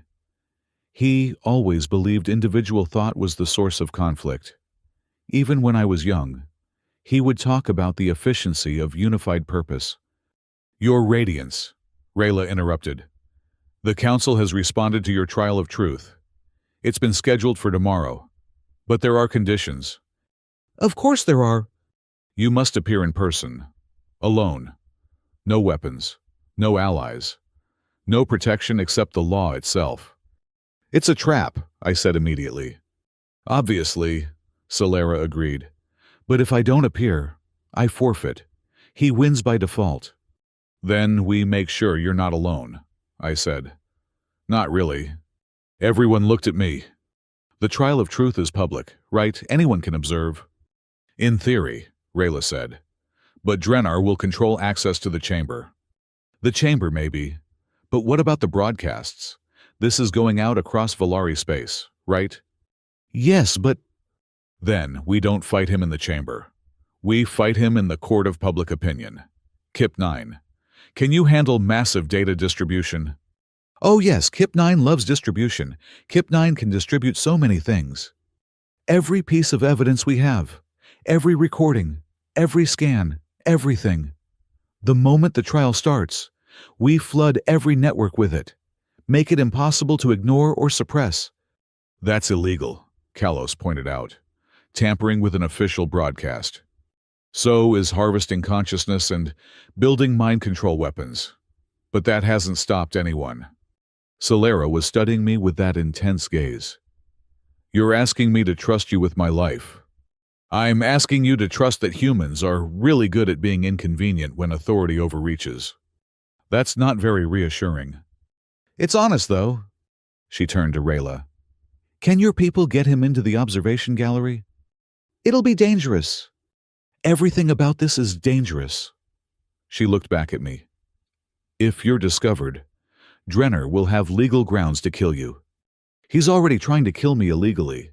He always believed individual thought was the source of conflict. Even when I was young, he would talk about the efficiency of unified purpose. Your Radiance, Rayla interrupted. The Council has responded to your trial of truth. It's been scheduled for tomorrow. But there are conditions. Of course there are. You must appear in person. Alone. No weapons. No allies. No protection except the law itself. It's a trap, I said immediately. Obviously, Solera agreed. But if I don't appear, I forfeit. He wins by default. Then we make sure you're not alone, I said. Not really. Everyone looked at me. The trial of truth is public, right? Anyone can observe. In theory, Rayla said. But Drenar will control access to the chamber. The chamber, maybe. But what about the broadcasts? This is going out across Volari space, right? Yes, but... Then we don't fight him in the chamber. We fight him in the court of public opinion. Kip-9. Can you handle massive data distribution? Oh yes, Kip-9 loves distribution. Kip-9 can distribute so many things. Every piece of evidence we have. Every recording. Every scan. Everything. The moment the trial starts, we flood every network with it. Make it impossible to ignore or suppress. That's illegal, Kalos pointed out. Tampering with an official broadcast. So is harvesting consciousness and building mind control weapons. But that hasn't stopped anyone. Solera was studying me with that intense gaze. You're asking me to trust you with my life. I'm asking you to trust that humans are really good at being inconvenient when authority overreaches. That's not very reassuring. It's honest, though. She turned to Rayla. Can your people get him into the observation gallery? It'll be dangerous. Everything about this is dangerous. She looked back at me. If you're discovered, Drenar will have legal grounds to kill you. He's already trying to kill me illegally.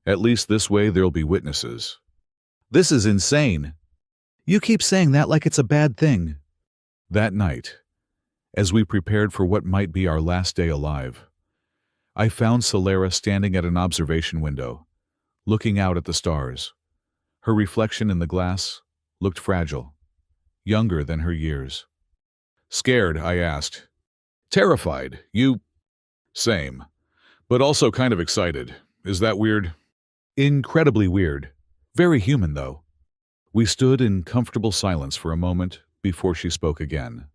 At least this way there'll be witnesses. This is insane. You keep saying that like it's a bad thing. That night, as we prepared for what might be our last day alive, I found Solera standing at an observation window, looking out at the stars. Her reflection in the glass looked fragile, younger than her years. Scared, I asked. Terrified, you... Same. But also kind of excited. Is that weird? Incredibly weird. Very human, though. We stood in comfortable silence for a moment before she spoke again.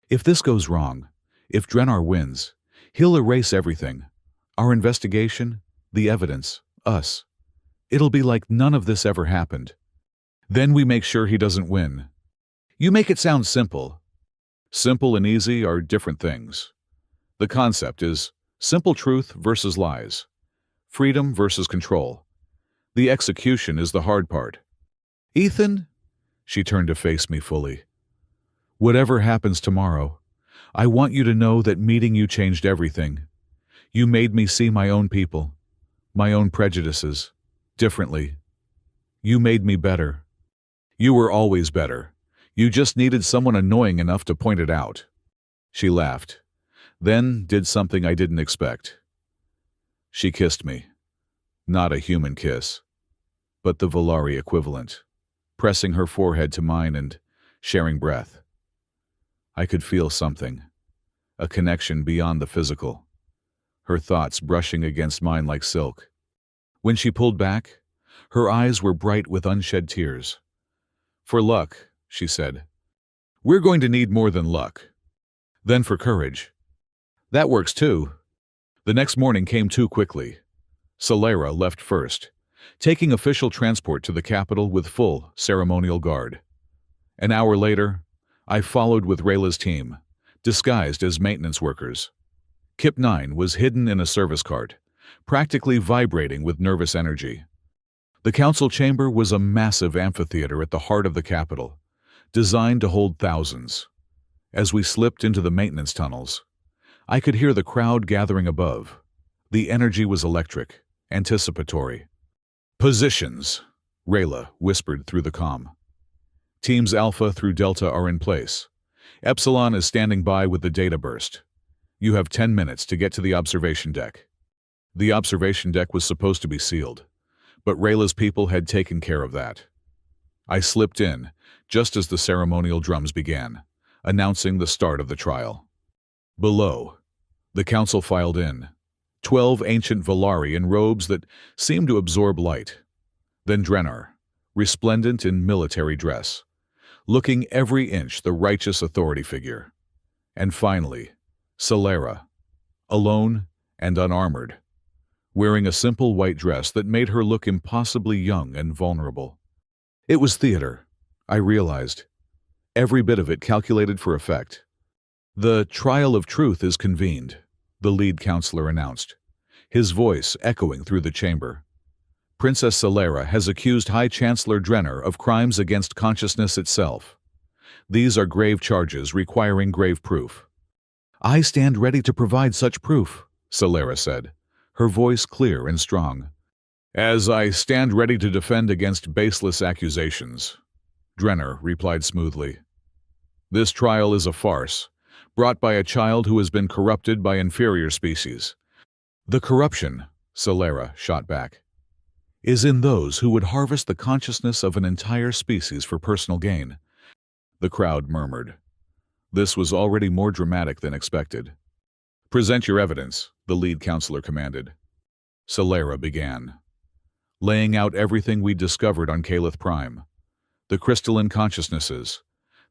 If this goes wrong, if Drenar wins, he'll erase everything. Our investigation, the evidence, us. It'll be like none of this ever happened. Then we make sure he doesn't win. You make it sound simple. Simple and easy are different things. The concept is simple truth versus lies. Freedom versus control. The execution is the hard part. Ethan, she turned to face me fully. Whatever happens tomorrow, I want you to know that meeting you changed everything. You made me see my own people, my own prejudices, differently. You made me better. You were always better. You just needed someone annoying enough to point it out. She laughed, then did something I didn't expect. She kissed me. Not a human kiss, but the Volari equivalent, pressing her forehead to mine and sharing breath. I could feel something, a connection beyond the physical, her thoughts brushing against mine like silk. When she pulled back, her eyes were bright with unshed tears. For luck, she said. We're going to need more than luck. Then for courage. That works too. The next morning came too quickly. Solera left first, taking official transport to the capital with full ceremonial guard. An hour later, I followed with Rayla's team, disguised as maintenance workers. Kip-9 was hidden in a service cart, practically vibrating with nervous energy. The council chamber was a massive amphitheater at the heart of the capital, designed to hold thousands. As we slipped into the maintenance tunnels, I could hear the crowd gathering above. The energy was electric, anticipatory. "Positions," Rayla whispered through the comm. "Teams Alpha through Delta are in place. Epsilon is standing by with the data burst. You have 10 minutes to get to the observation deck." The observation deck was supposed to be sealed, but Rayla's people had taken care of that. I slipped in, just as the ceremonial drums began, announcing the start of the trial. Below, the council filed in, 12 ancient Volari in robes that seemed to absorb light. Then Drenar, resplendent in military dress, looking every inch the righteous authority figure. And finally, Solera, alone and unarmored, wearing a simple white dress that made her look impossibly young and vulnerable. It was theater, I realized, every bit of it calculated for effect. "The trial of truth is convened," the lead counselor announced, his voice echoing through the chamber. "Princess Solera has accused High Chancellor Drenar of crimes against consciousness itself. These are grave charges requiring grave proof." "I stand ready to provide such proof," Solera said, her voice clear and strong. "As I stand ready to defend against baseless accusations," Drenar replied smoothly. "This trial is a farce, brought by a child who has been corrupted by inferior species." "The corruption," Solera shot back, "is in those who would harvest the consciousness of an entire species for personal gain." The crowd murmured. This was already more dramatic than expected. "Present your evidence," the lead counselor commanded. Solera began, laying out everything we'd discovered on Calith Prime. The crystalline consciousnesses,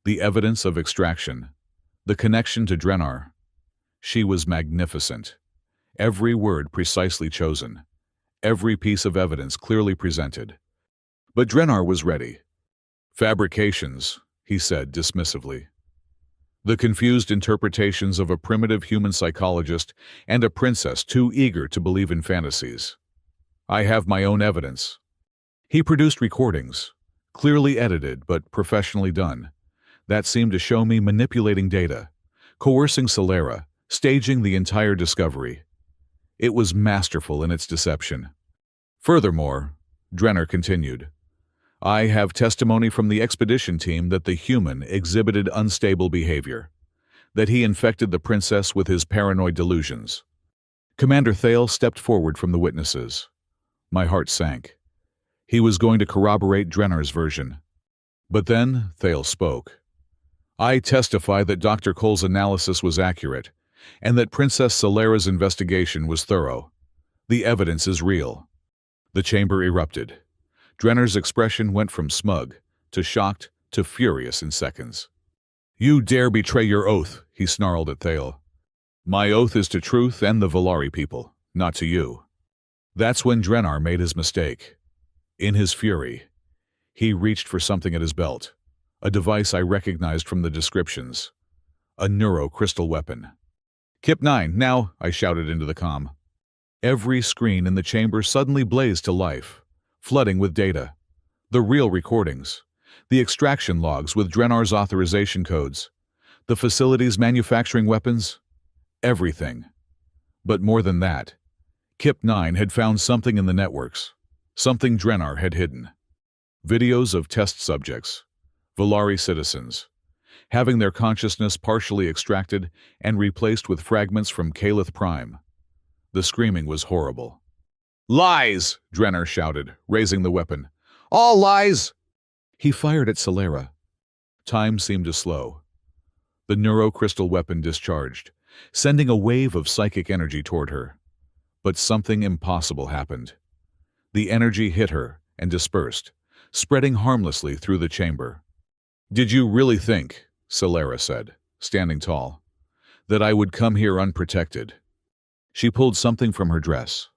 the evidence of extraction, the connection to Drenar. She was magnificent. Every word precisely chosen. Every piece of evidence clearly presented. But Drenar was ready. "Fabrications," he said dismissively. "The confused interpretations of a primitive human psychologist and a princess too eager to believe in fantasies. I have my own evidence." He produced recordings, clearly edited but professionally done, that seemed to show me manipulating data, coercing Solera, staging the entire discovery. It was masterful in its deception. "Furthermore," Drenar continued, "I have testimony from the expedition team that the human exhibited unstable behavior, that he infected the princess with his paranoid delusions." Commander Thale stepped forward from the witnesses. My heart sank. He was going to corroborate Drenar's version. But then Thale spoke. "I testify that Dr. Cole's analysis was accurate, and that Princess Solera's investigation was thorough. The evidence is real." The chamber erupted. Drenar's expression went from smug to shocked to furious in seconds. "You dare betray your oath," he snarled at Thale. "My oath is to truth and the Volari people, not to you." That's when Drenar made his mistake. In his fury, he reached for something at his belt, a device I recognized from the descriptions. A neurocrystal weapon. "Kip-9, now!" I shouted into the comm. Every screen in the chamber suddenly blazed to life, flooding with data. The real recordings, the extraction logs with Drenar's authorization codes, the facilities manufacturing weapons, everything. But more than that, Kip-9 had found something in the networks, something Drenar had hidden. Videos of test subjects, Volari citizens, having their consciousness partially extracted and replaced with fragments from Calith Prime. The screaming was horrible. "Lies!" Drenar shouted, raising the weapon. "All lies!" He fired at Solera. Time seemed to slow. The neurocrystal weapon discharged, sending a wave of psychic energy toward her. But something impossible happened. The energy hit her and dispersed, spreading harmlessly through the chamber. "Did you really think," Celera said, standing tall. That I would come here unprotected. She pulled something from her dress,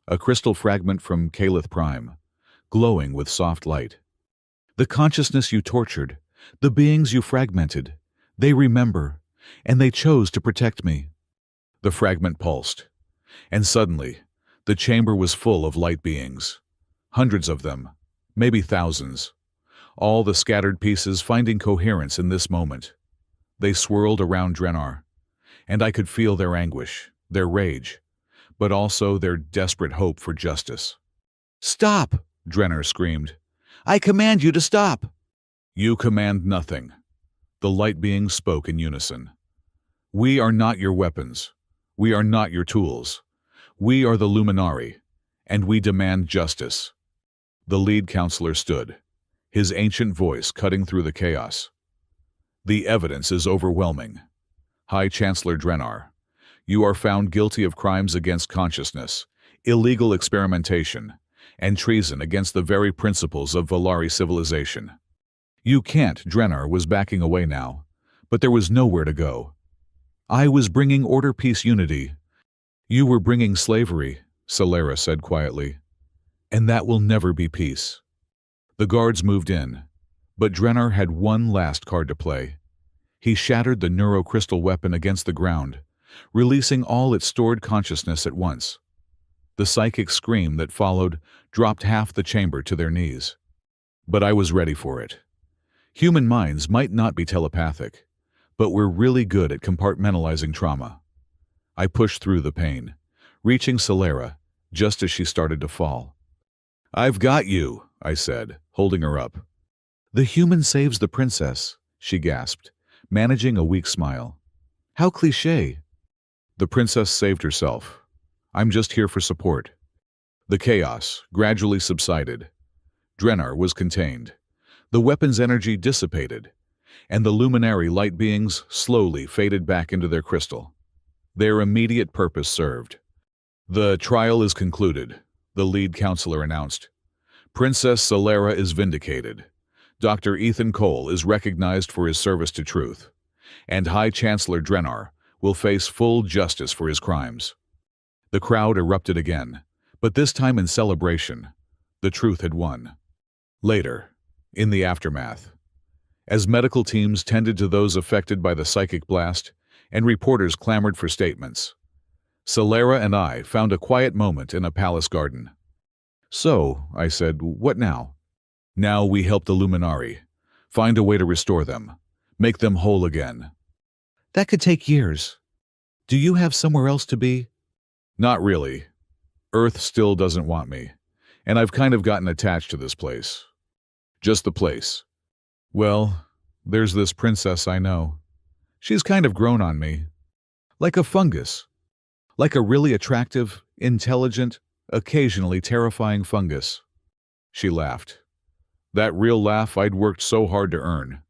a crystal fragment from Calith Prime, glowing with soft light. The consciousness you tortured, the beings you fragmented, they remember, and they chose to protect me. The fragment pulsed, and suddenly, the chamber was full of light beings. Hundreds of them, maybe thousands. All the scattered pieces finding coherence in this moment. They swirled around Drenar, and I could feel their anguish, their rage, but also their desperate hope for justice. "Stop!" Drenar screamed. "I command you to stop!" "You command nothing." The light beings spoke in unison. "We are not your weapons. We are not your tools. We are the Luminari, and we demand justice." The lead counselor stood, his ancient voice cutting through the chaos. "The evidence is overwhelming. High Chancellor Drenar, you are found guilty of crimes against consciousness, illegal experimentation, and treason against the very principles of Volari civilization." "You can't," Drenar was backing away now, but there was nowhere to go. "I was bringing order, peace, unity." "You were bringing slavery," Celera said quietly. "And that will never be peace." The guards moved in, but Drenar had one last card to play. He shattered the neurocrystal weapon against the ground, releasing all its stored consciousness at once. The psychic scream that followed dropped half the chamber to their knees. But I was ready for it. Human minds might not be telepathic, but we're really good at compartmentalizing trauma. I pushed through the pain, reaching Celera just as she started to fall. "I've got you," I said, holding her up. "The human saves the princess," she gasped, managing a weak smile. "How cliché." "The princess saved herself. I'm just here for support." The chaos gradually subsided. Drenar was contained. The weapon's energy dissipated, and the luminary light beings slowly faded back into their crystal. Their immediate purpose served. "The trial is concluded," the lead counselor announced. "Princess Celera is vindicated. Dr. Ethan Cole is recognized for his service to truth, and High Chancellor Drenar will face full justice for his crimes." The crowd erupted again, but this time in celebration. The truth had won. Later, in the aftermath, as medical teams tended to those affected by the psychic blast and reporters clamored for statements, Celera and I found a quiet moment in a palace garden. "So," I said, "what now?" "Now we help the Luminari, find a way to restore them, make them whole again." "That could take years. Do you have somewhere else to be?" "Not really. Earth still doesn't want me, and I've kind of gotten attached to this place." "Just the place." "Well, there's this princess I know. She's kind of grown on me. Like a fungus. Like a really attractive, intelligent, occasionally terrifying fungus." She laughed. That real laugh I'd worked so hard to earn.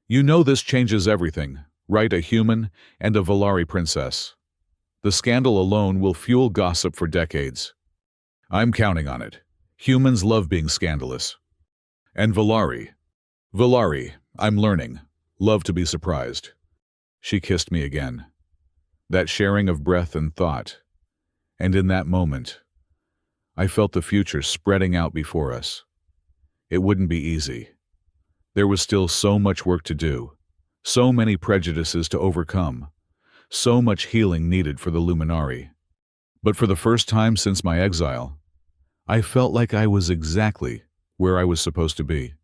"You know this changes everything, right? A human and a Volari princess. The scandal alone will fuel gossip for decades. I'm counting on it. Humans love being scandalous. And Volari, I'm learning, love to be surprised." She kissed me again. That sharing of breath and thought. And in that moment, I felt the future spreading out before us. It wouldn't be easy. There was still so much work to do, so many prejudices to overcome, so much healing needed for the Luminari. But for the first time since my exile, I felt like I was exactly where I was supposed to be.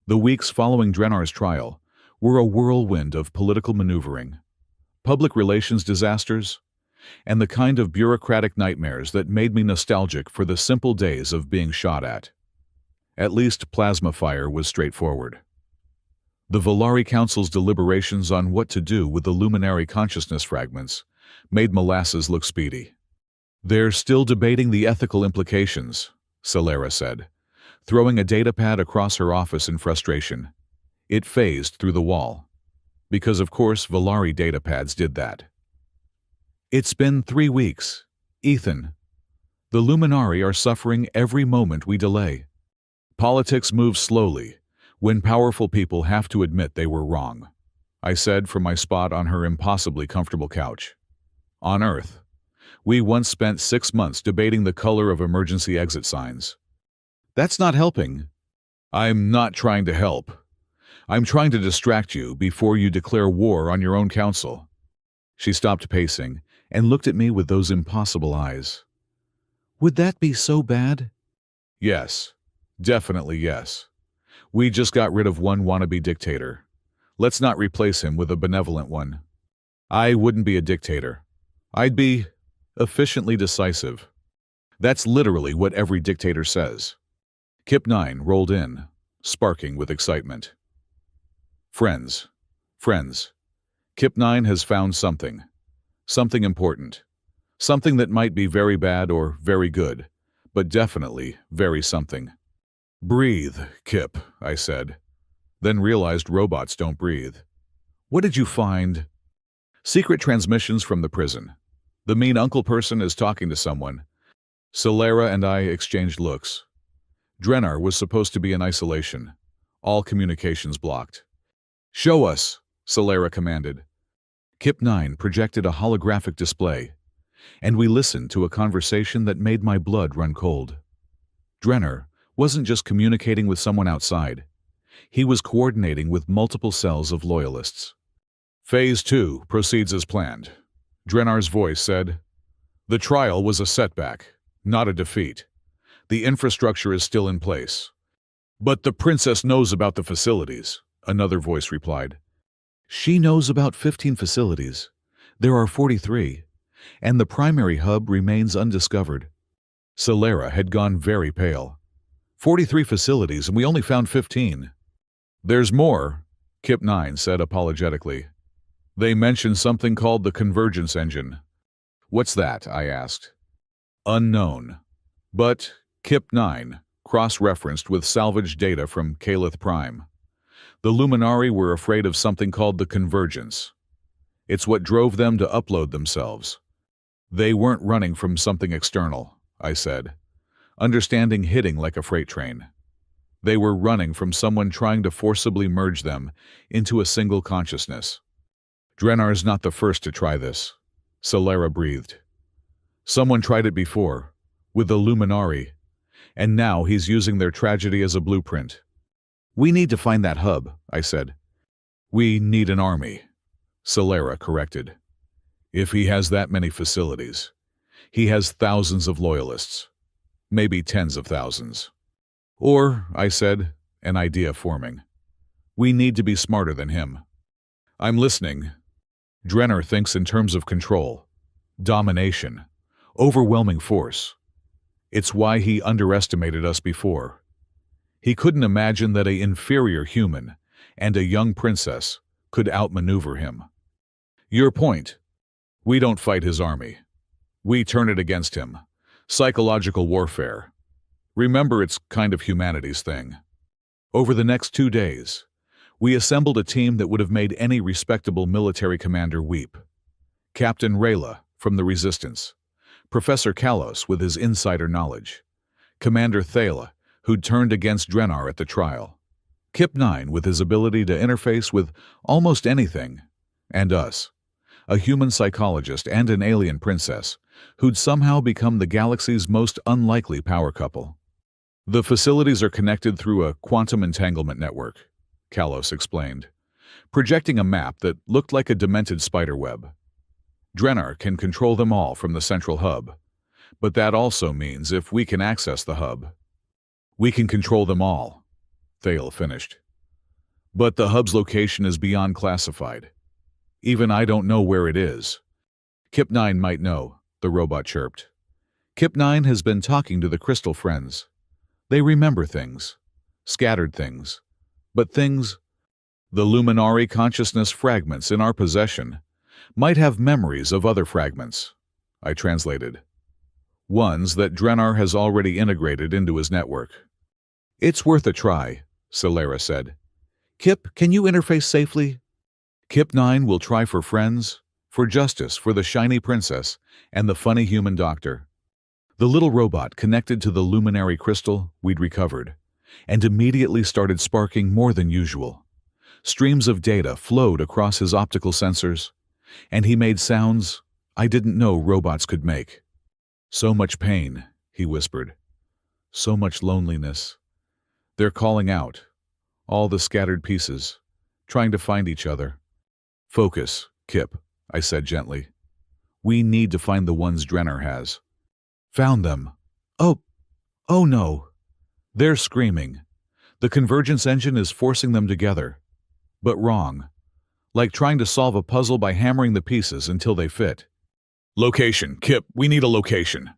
The weeks following Drenar's trial were a whirlwind of political maneuvering, public relations disasters, and the kind of bureaucratic nightmares that made me nostalgic for the simple days of being shot at. At least plasma fire was straightforward. The Volari Council's deliberations on what to do with the luminary consciousness fragments made molasses look speedy. "They're still debating the ethical implications," Celera said, throwing a datapad across her office in frustration. It phased through the wall. Because of course Volari datapads did that. "It's been 3 weeks. Ethan. The Luminari are suffering every moment we delay. Politics moves slowly when powerful people have to admit they were wrong. I said from my spot on her impossibly comfortable couch. On Earth, we once spent 6 months debating the color of emergency exit signs. That's not helping. I'm not trying to help. I'm trying to distract you before you declare war on your own council. She stopped pacing and looked at me with those impossible eyes. Would that be so bad? Yes, definitely yes. We just got rid of one wannabe dictator. Let's not replace him with a benevolent one. I wouldn't be a dictator. I'd be efficiently decisive. That's literally what every dictator says. Kip-9 rolled in, sparking with excitement. Friends, Kip-9 has found something. Something important. Something that might be very bad or very good, but definitely very something. Breathe, Kip, I said, then realized robots don't breathe. What did you find? Secret transmissions from the prison. The mean uncle person is talking to someone. Solera and I exchanged looks. Drenar was supposed to be in isolation. All communications blocked. Show us, Solera commanded. Kip-9 projected a holographic display, and we listened to a conversation that made my blood run cold. Drenar wasn't just communicating with someone outside. He was coordinating with multiple cells of loyalists. Phase 2 proceeds as planned. Drenar's voice said, "The trial was a setback, not a defeat. The infrastructure is still in place. But the princess knows about the facilities," another voice replied. She knows about 15 facilities. There are 43, and the primary hub remains undiscovered. Solera had gone very pale. 43 facilities, and we only found 15. There's more, Kip-9 said apologetically. They mentioned something called the convergence engine. What's that? I asked. Unknown. But Kip-9 cross-referenced with salvaged data from Calith Prime. The Luminari were afraid of something called the convergence. It's what drove them to upload themselves. They weren't running from something external, I said, understanding hitting like a freight train. They were running from someone trying to forcibly merge them into a single consciousness. Drenar's not the first to try this, Solera breathed. Someone tried it before, with the Luminari, and now he's using their tragedy as a blueprint. We need to find that hub, I said. We need an army, Solera corrected. If he has that many facilities, he has thousands of loyalists, maybe tens of thousands. Or, I said, an idea forming. We need to be smarter than him. I'm listening. Drenar thinks in terms of control, domination, overwhelming force. It's why he underestimated us before. He couldn't imagine that an inferior human and a young princess could outmaneuver him. Your point. We don't fight his army. We turn it against him. Psychological warfare. Remember, it's kind of humanity's thing. Over the next 2 days, we assembled a team that would have made any respectable military commander weep. Captain Rayla from the Resistance, Professor Kalos with his insider knowledge, Commander Thala, who'd turned against Drenar at the trial, Kip-9 with his ability to interface with almost anything, and us, a human psychologist and an alien princess, who'd somehow become the galaxy's most unlikely power couple. The facilities are connected through a quantum entanglement network, Kalos explained, projecting a map that looked like a demented spiderweb. Drenar can control them all from the central hub, but that also means if we can access the hub, we can control them all, Thale finished. But the hub's location is beyond classified. Even I don't know where it is. Kip-9 might know, the robot chirped. Kip-9 has been talking to the Crystal Friends. They remember things, scattered things, but things, the Luminari consciousness fragments in our possession, might have memories of other fragments, I translated. Ones that Drenar has already integrated into his network. It's worth a try, Solera said. Kip, can you interface safely? Kip-9 will try for friends, for justice, for the shiny princess, and the funny human doctor. The little robot connected to the luminary crystal we'd recovered, and immediately started sparking more than usual. Streams of data flowed across his optical sensors, and he made sounds I didn't know robots could make. "So much pain," he whispered. "So much loneliness. They're calling out, all the scattered pieces, trying to find each other." "Focus, Kip," I said gently. "We need to find the ones Drenner has." "Found them. Oh no." They're screaming. The convergence engine is forcing them together. But wrong. Like trying to solve a puzzle by hammering the pieces until they fit. "Location, Kip, we need a location."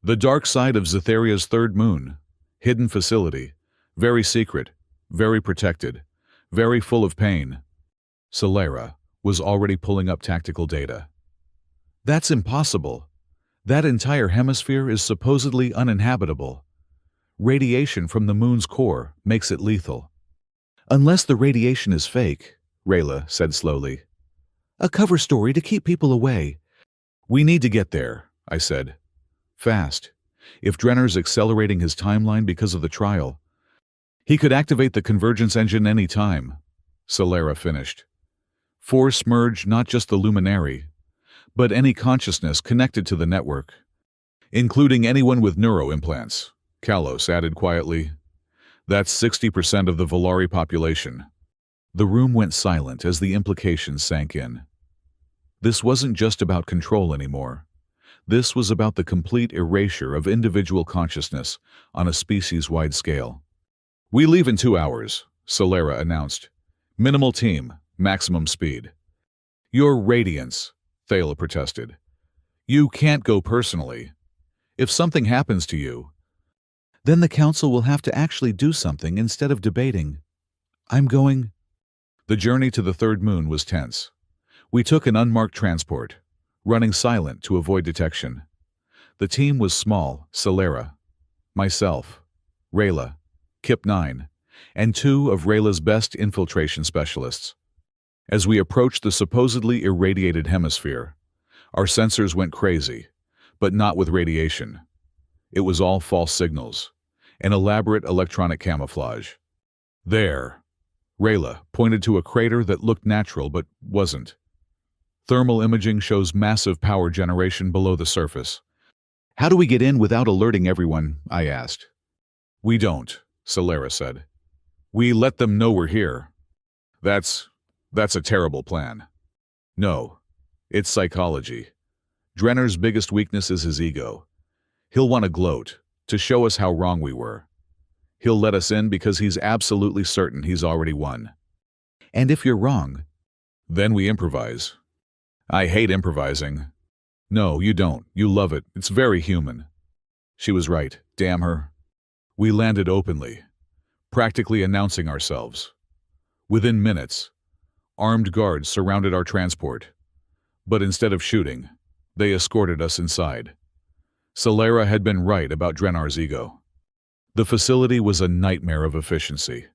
"The dark side of Zetheria's third moon. Hidden facility. Very secret. Very protected. Very full of pain." Solera was already pulling up tactical data. "That's impossible. That entire hemisphere is supposedly uninhabitable. Radiation from the moon's core makes it lethal." "Unless the radiation is fake," Rayla said slowly. "A cover story to keep people away." "We need to get there," I said. "Fast. If Drenner's accelerating his timeline because of the trial, he could activate the convergence engine any time." Solera finished. "Force merge not just the luminary, but any consciousness connected to the network, including anyone with neuroimplants," Kalos added quietly. "That's 60% of the Volari population." The room went silent as the implications sank in. This wasn't just about control anymore. This was about the complete erasure of individual consciousness on a species-wide scale. "We leave in 2 hours," Solera announced. "Minimal team, maximum speed." "Your Radiance," Thala protested. "You can't go personally. If something happens to you, then the Council will have to actually do something instead of debating. I'm going." The journey to the third moon was tense. We took an unmarked transport, running silent to avoid detection. The team was small: Solera, myself, Rayla, Kip-9, and 2 of Rayla's best infiltration specialists. As we approached the supposedly irradiated hemisphere, our sensors went crazy, but not with radiation. It was all false signals, an elaborate electronic camouflage. "There," Rayla pointed to a crater that looked natural but wasn't. "Thermal imaging shows massive power generation below the surface." "How do we get in without alerting everyone?" I asked. "We don't," Solera said. "We let them know we're here." That's a terrible plan." "No, it's psychology. Drenner's biggest weakness is his ego. He'll want to gloat, to show us how wrong we were. He'll let us in because he's absolutely certain he's already won." "And if you're wrong?" "Then we improvise." "I hate improvising." "No, you don't. You love it. It's very human." She was right, damn her. We landed openly, practically announcing ourselves. Within minutes, armed guards surrounded our transport, but instead of shooting, they escorted us inside. Solera had been right about Drenar's ego. The facility was a nightmare of efficiency.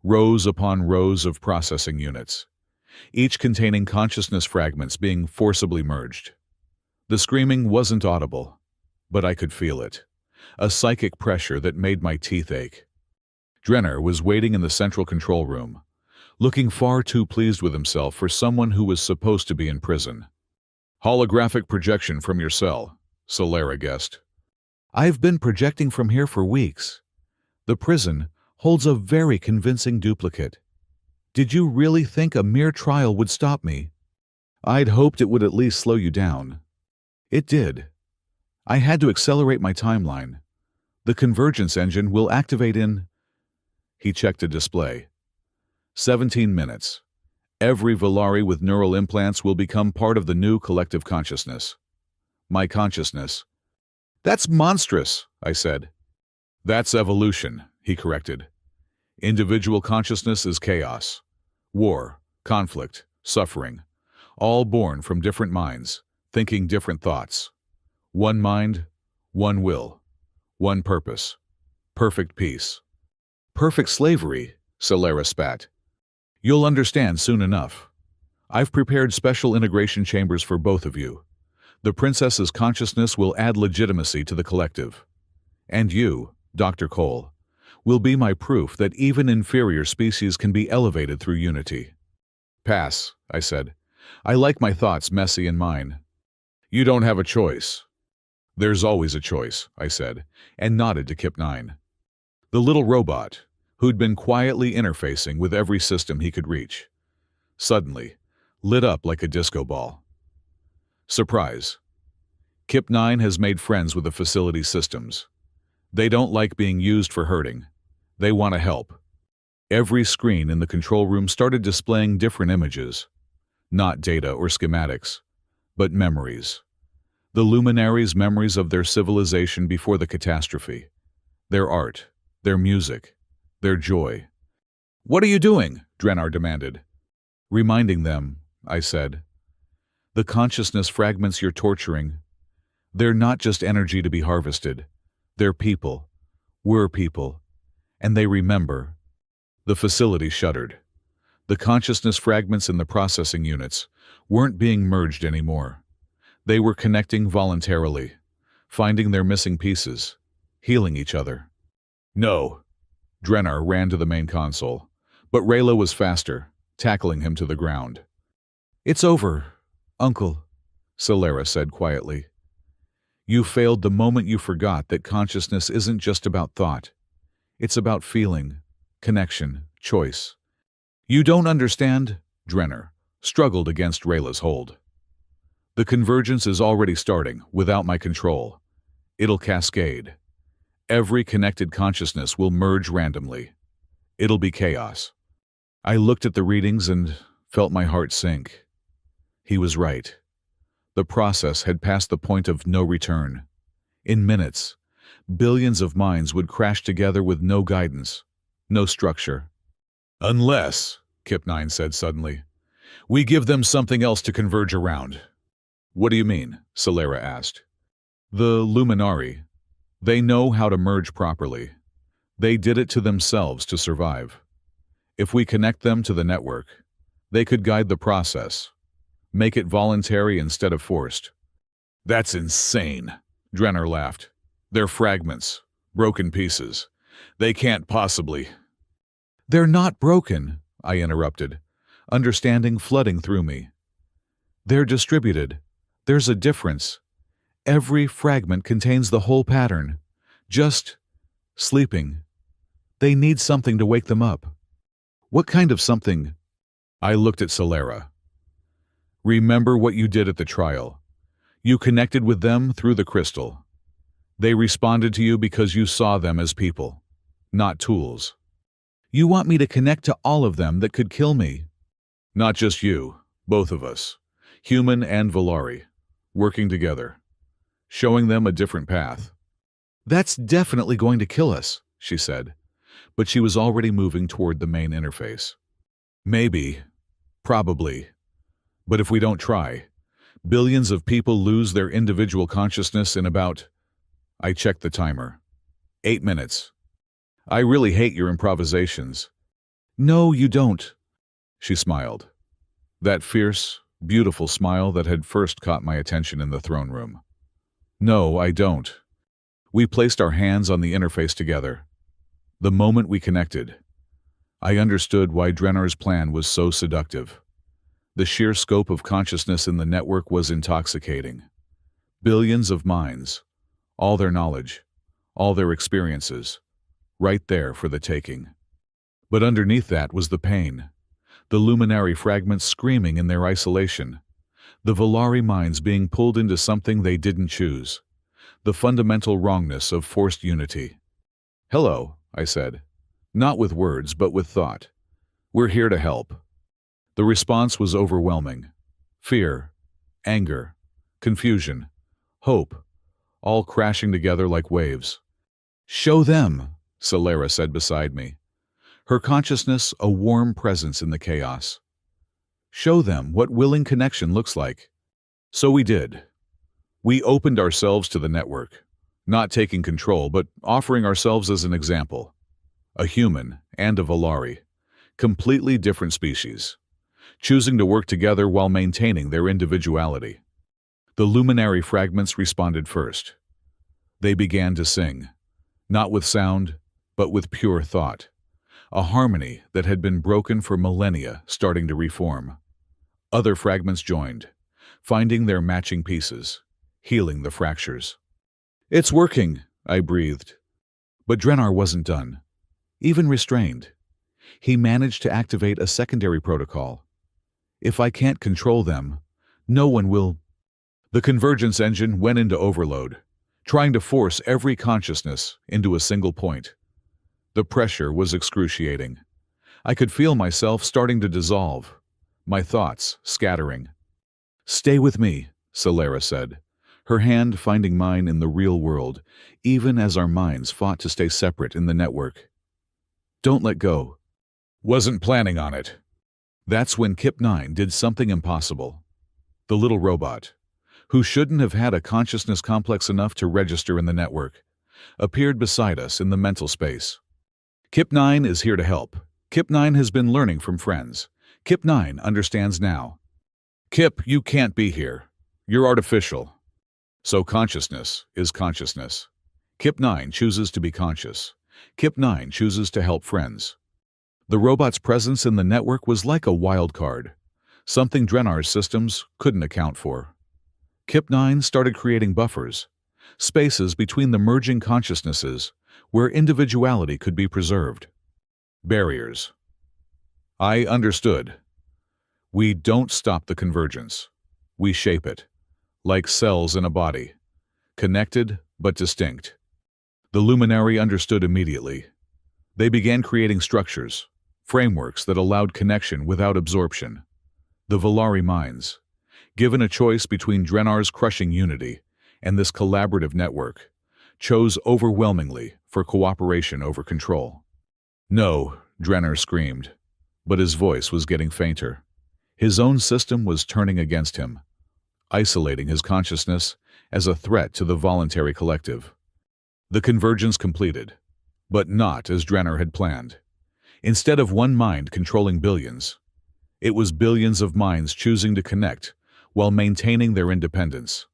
Rows upon rows of processing units, each containing consciousness fragments being forcibly merged. The screaming wasn't audible, but I could feel it, a psychic pressure that made my teeth ache. Drenner was waiting in the central control room, looking far too pleased with himself for someone who was supposed to be in prison. "Holographic projection from your cell," Solera guessed. "I've been projecting from here for weeks. The prison holds a very convincing duplicate. Did you really think a mere trial would stop me?" "I'd hoped it would at least slow you down." "It did. I had to accelerate my timeline. The convergence engine will activate in..." He checked a display. 17 minutes. Every Volari with neural implants will become part of the new collective consciousness. My consciousness. "That's monstrous," I said. "That's evolution," he corrected. "Individual consciousness is chaos. War, conflict, suffering, all born from different minds, thinking different thoughts. One mind, one will, one purpose. Perfect peace." "Perfect slavery," Solera spat. "You'll understand soon enough. I've prepared special integration chambers for both of you. The princess's consciousness will add legitimacy to the collective. And you, Dr. Cole, will be my proof that even inferior species can be elevated through unity. Pass, I said. I like my thoughts messy and mine. You don't have a choice. There's always a choice, I said, and nodded to Kip-9. The little robot, who'd been quietly interfacing with every system he could reach, suddenly lit up like a disco ball. Surprise. Kip-9 has made friends with the facility systems. They don't like being used for hurting. They want to help. Every screen in the control room started displaying different images. Not data or schematics, but memories. The luminaries' memories of their civilization before the catastrophe. Their art, their music, their joy. "What are you doing?" Drenar demanded. "Reminding them," I said. "The consciousness fragments you're torturing, they're not just energy to be harvested. They're people. We're people. And they remember." The facility shuddered. The consciousness fragments in the processing units weren't being merged anymore. They were connecting voluntarily, finding their missing pieces, healing each other. "No." Drenar ran to the main console, but Rayla was faster, tackling him to the ground. "It's over, Uncle," Celera said quietly. "You failed the moment you forgot that consciousness isn't just about thought. It's about feeling, connection, choice." "You don't understand," Drenar struggled against Rayla's hold. "The convergence is already starting, without my control. It'll cascade. Every connected consciousness will merge randomly. It'll be chaos." I looked at the readings and felt my heart sink. He was right. The process had passed the point of no return. In minutes, billions of minds would crash together with no guidance, no structure. "Unless," Kip-9 said suddenly, "we give them something else to converge around." "What do you mean?" Celera asked. "The Luminari. They know how to merge properly. They did it to themselves to survive. If we connect them to the network, they could guide the process, make it voluntary instead of forced." "That's insane," Drenar laughed. "They're fragments, broken pieces. They can't possibly—" "They're not broken," I interrupted, understanding flooding through me. "They're distributed. There's a difference. Every fragment contains the whole pattern, just sleeping. They need something to wake them up." "What kind of something?" I looked at Celera. "Remember what you did at the trial. You connected with them through the crystal. They responded to you because you saw them as people, not tools." "You want me to connect to all of them that could kill me?" "Not just you, both of us, human and Volari, working together, showing them a different path." "That's definitely going to kill us," she said, but she was already moving toward the main interface. "Maybe, probably. But if we don't try, billions of people lose their individual consciousness in about—" I checked the timer. 8 minutes. "I really hate your improvisations." "No, you don't," she smiled. That fierce, beautiful smile that had first caught my attention in the throne room. "No, I don't." We placed our hands on the interface together. The moment we connected, I understood why Drenar's plan was so seductive. The sheer scope of consciousness in the network was intoxicating. Billions of minds, all their knowledge, all their experiences, right there for the taking. But underneath that was the pain. The luminary fragments screaming in their isolation. The Volari minds being pulled into something they didn't choose. The fundamental wrongness of forced unity. "Hello," I said. Not with words, but with thought. "We're here to help." The response was overwhelming. Fear, anger, confusion, hope, all crashing together like waves. "Show them," Celera said beside me. Her consciousness a warm presence in the chaos. "Show them what willing connection looks like." So we did. We opened ourselves to the network, not taking control, but offering ourselves as an example. A human and a Volari, completely different species, choosing to work together while maintaining their individuality. The luminary fragments responded first. They began to sing, not with sound, but with pure thought. A harmony that had been broken for millennia starting to reform. Other fragments joined, finding their matching pieces, healing the fractures. "It's working," I breathed. But Drenar wasn't done. Even restrained, he managed to activate a secondary protocol. If I can't control them, no one will. The convergence engine went into overload, trying to force every consciousness into a single point. The pressure was excruciating. I could feel myself starting to dissolve, my thoughts scattering. "Stay with me," Solera said, her hand finding mine in the real world, even as our minds fought to stay separate in the network. "Don't let go." "Wasn't planning on it." That's when Kip-9 did something impossible. The little robot, who shouldn't have had a consciousness complex enough to register in the network, appeared beside us in the mental space. "Kip-9 is here to help. Kip-9 has been learning from friends. Kip-9 understands now." "Kip, you can't be here. You're artificial." So consciousness is consciousness. Kip-9 chooses to be conscious. Kip-9 chooses to help friends. The robot's presence in the network was like a wild card, something Drenar's systems couldn't account for. Kip-9 started creating buffers, spaces between the merging consciousnesses where individuality could be preserved. Barriers. I understood. We don't stop the convergence. We shape it, like cells in a body, connected but distinct. The Luminary understood immediately. They began creating structures, frameworks that allowed connection without absorption. The Volari minds, given a choice between Drenar's crushing unity and this collaborative network, chose overwhelmingly for cooperation over control. "No," Drenar screamed, but his voice was getting fainter. His own system was turning against him, isolating his consciousness as a threat to the voluntary collective. The convergence completed, but not as Drenar had planned. Instead of one mind controlling billions, it was billions of minds choosing to connect while maintaining their independence.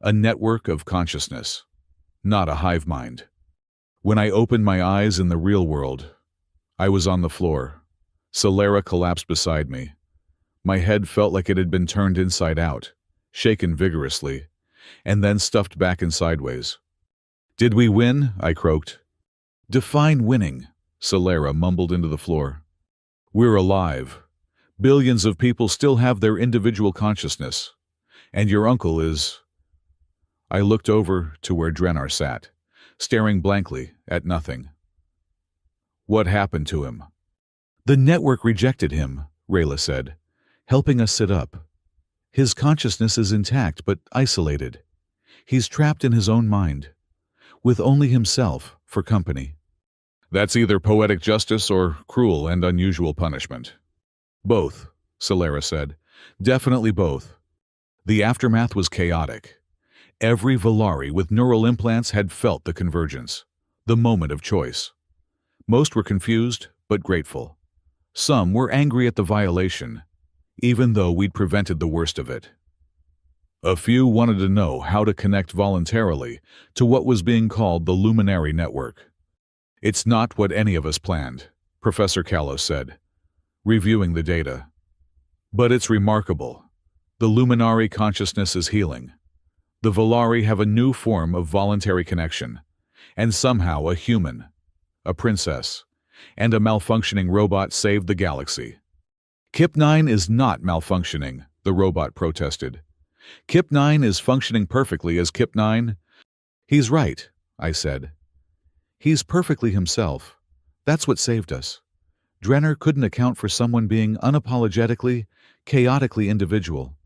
A network of consciousness, not a hive mind. When I opened my eyes in the real world, I was on the floor. Solera collapsed beside me. My head felt like it had been turned inside out, shaken vigorously, and then stuffed back in sideways. "Did we win?" I croaked. "Define winning," Solera mumbled into the floor. "We're alive. Billions of people still have their individual consciousness. And your uncle is—" I looked over to where Drenar sat, staring blankly at nothing. "What happened to him?" "The network rejected him," Rayla said, helping us sit up. "His consciousness is intact but isolated. He's trapped in his own mind, with only himself for company." "That's either poetic justice or cruel and unusual punishment." "Both," Solera said. "Definitely both." The aftermath was chaotic. Every Volari with neural implants had felt the convergence, the moment of choice. Most were confused but grateful. Some were angry at the violation, even though we'd prevented the worst of it. A few wanted to know how to connect voluntarily to what was being called the Luminary Network. "It's not what any of us planned," Professor Kalos said, reviewing the data. "But it's remarkable. The Luminary consciousness is healing. The Volari have a new form of voluntary connection, and somehow a human, a princess, and a malfunctioning robot saved the galaxy." "Kip-9 is not malfunctioning," the robot protested. "Kip-9 is functioning perfectly as Kip-9. "He's right," I said. "He's perfectly himself. That's what saved us. Drenar couldn't account for someone being unapologetically, chaotically individual."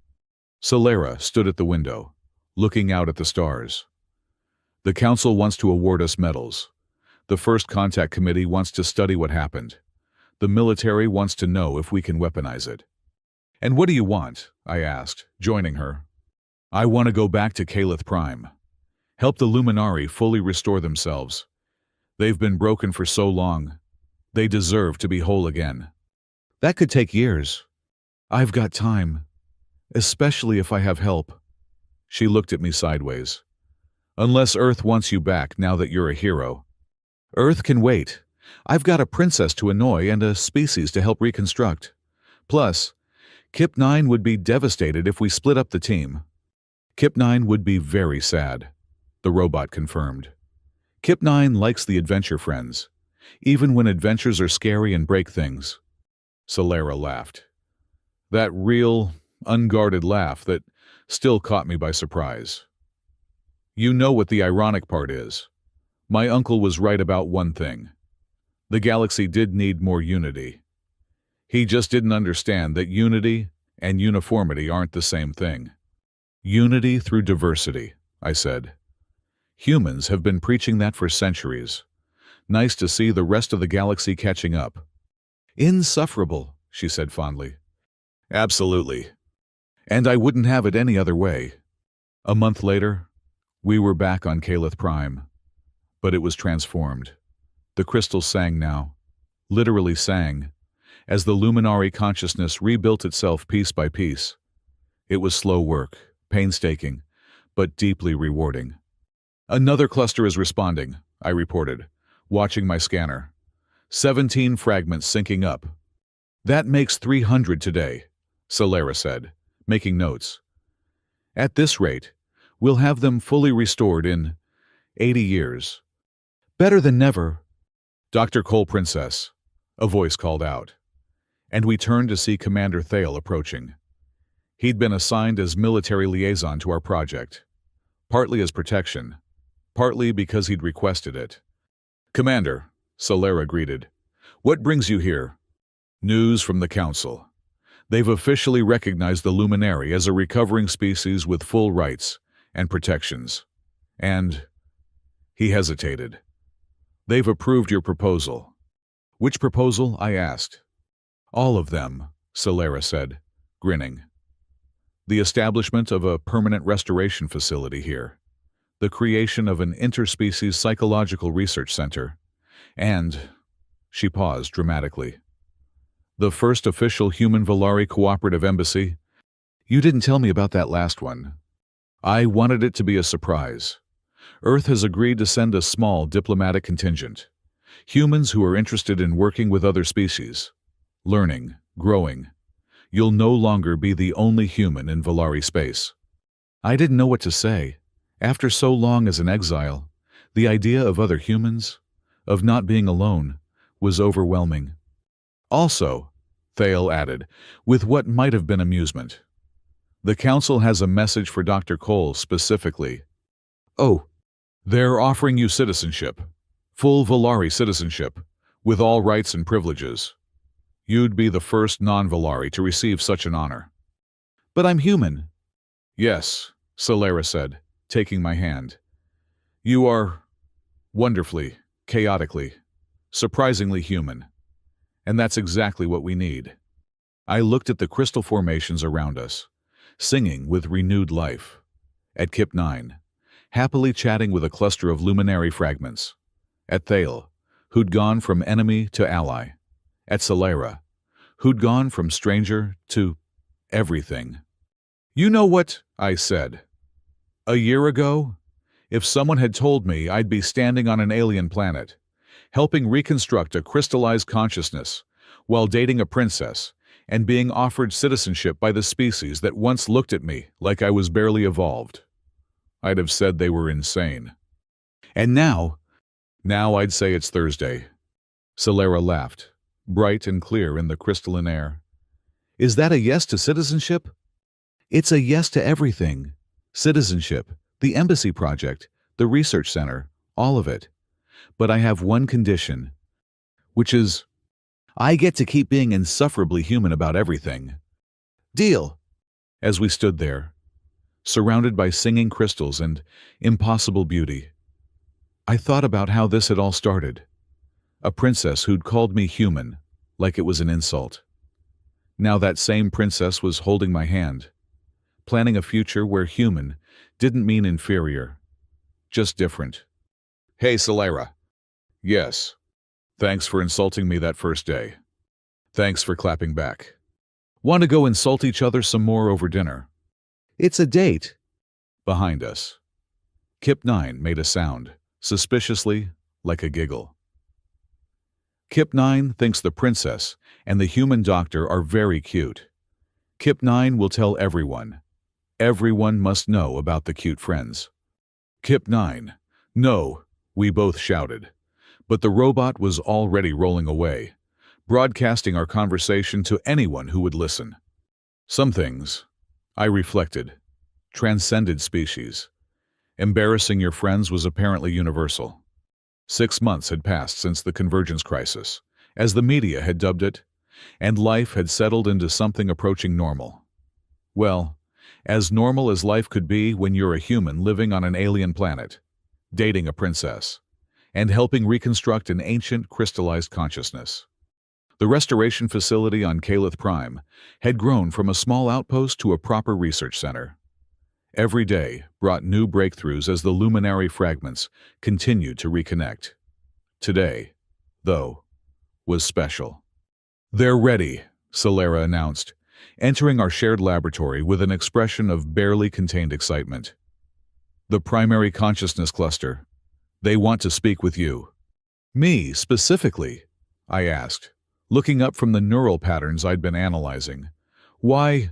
Solera stood at the window, looking out at the stars. "The Council wants to award us medals. The First Contact Committee wants to study what happened. The military wants to know if we can weaponize it." "And what do you want?" I asked, joining her. "I want to go back to Calith Prime. Help the Luminari fully restore themselves. They've been broken for so long. They deserve to be whole again." "That could take years." "I've got time. Especially if I have help." She looked at me sideways. "Unless Earth wants you back now that you're a hero." Earth can wait. I've got a princess to annoy and a species to help reconstruct. Plus, Kip-9 would be devastated if we split up the team. Kip-9 would be very sad, the robot confirmed. Kip-9 likes the adventure friends, even when adventures are scary and break things. Solera laughed. That real, unguarded laugh that still caught me by surprise. You know what the ironic part is. My uncle was right about one thing. The galaxy did need more unity. He just didn't understand that unity and uniformity aren't the same thing. Unity through diversity, I said. Humans have been preaching that for centuries. Nice to see the rest of the galaxy catching up. Insufferable, she said fondly. Absolutely. And I wouldn't have it any other way. A month later, we were back on Calith Prime. But it was transformed. The crystals sang now, literally sang, as the Luminari consciousness rebuilt itself piece by piece. It was slow work, painstaking, but deeply rewarding. Another cluster is responding, I reported, watching my scanner. 17 fragments syncing up. That makes 300 today, Solera said, making notes. At this rate, we'll have them fully restored in 80 years. Better than never. Dr. Cole Princess, a voice called out. And we turned to see Commander Thale approaching. He'd been assigned as military liaison to our project, partly as protection, partly because he'd requested it. Commander, Solera greeted. What brings you here? News from the Council. They've officially recognized the Luminary as a recovering species with full rights and protections. And he hesitated. They've approved your proposal. Which proposal? I asked. All of them, Solera said, grinning. The establishment of a permanent restoration facility here, the creation of an interspecies psychological research center, and, she paused dramatically, the first official human Volari cooperative embassy. You didn't tell me about that last one. I wanted it to be a surprise. Earth has agreed to send a small diplomatic contingent. Humans who are interested in working with other species. Learning, growing. You'll no longer be the only human in Volari space. I didn't know what to say. After so long as an exile, the idea of other humans, of not being alone, was overwhelming. Also, Thale added, with what might have been amusement. The Council has a message for Dr. Cole specifically. Oh, they're offering you citizenship. Full Volari citizenship, with all rights and privileges. You'd be the first non-Volari to receive such an honor. But I'm human. Yes, Solera said, taking my hand. You are wonderfully, chaotically, surprisingly human. And that's exactly what we need. I looked at the crystal formations around us, singing with renewed life. At Kip-9, happily chatting with a cluster of luminary fragments. At Thale, who'd gone from enemy to ally. At Solera, who'd gone from stranger to everything. You know what? I said. A year ago, if someone had told me I'd be standing on an alien planet, helping reconstruct a crystallized consciousness, while dating a princess, and being offered citizenship by the species that once looked at me like I was barely evolved, I'd have said they were insane. And now I'd say it's Thursday. Solera laughed, bright and clear in the crystalline air. Is that a yes to citizenship? It's a yes to everything. Citizenship, the embassy project, the research center, all of it. But I have one condition, which is I get to keep being insufferably human about everything. Deal. As we stood there, surrounded by singing crystals and impossible beauty, I thought about how this had all started. A princess who'd called me human, like it was an insult. Now that same princess was holding my hand, planning a future where human didn't mean inferior, just different. Hey, Solera. Yes. Thanks for insulting me that first day. Thanks for clapping back. Want to go insult each other some more over dinner? It's a date. Behind us, Kip-9 made a sound, suspiciously like a giggle. Kip-9 thinks the princess and the human doctor are very cute. Kip-9 will tell everyone. Everyone must know about the cute friends. Kip-9. No, we both shouted. But the robot was already rolling away, broadcasting our conversation to anyone who would listen. Some things, I reflected, transcended species. Embarrassing your friends was apparently universal. 6 months had passed since the convergence crisis, as the media had dubbed it, and life had settled into something approaching normal. Well, as normal as life could be when you're a human living on an alien planet, dating a princess, and helping reconstruct an ancient crystallized consciousness. The restoration facility on Calith Prime had grown from a small outpost to a proper research center. Every day brought new breakthroughs as the luminary fragments continued to reconnect. Today, though, was special. "They're ready," Solera announced, entering our shared laboratory with an expression of barely contained excitement. "The primary consciousness cluster. They want to speak with you." "Me, specifically?" I asked, looking up from the neural patterns I'd been analyzing. "Why?"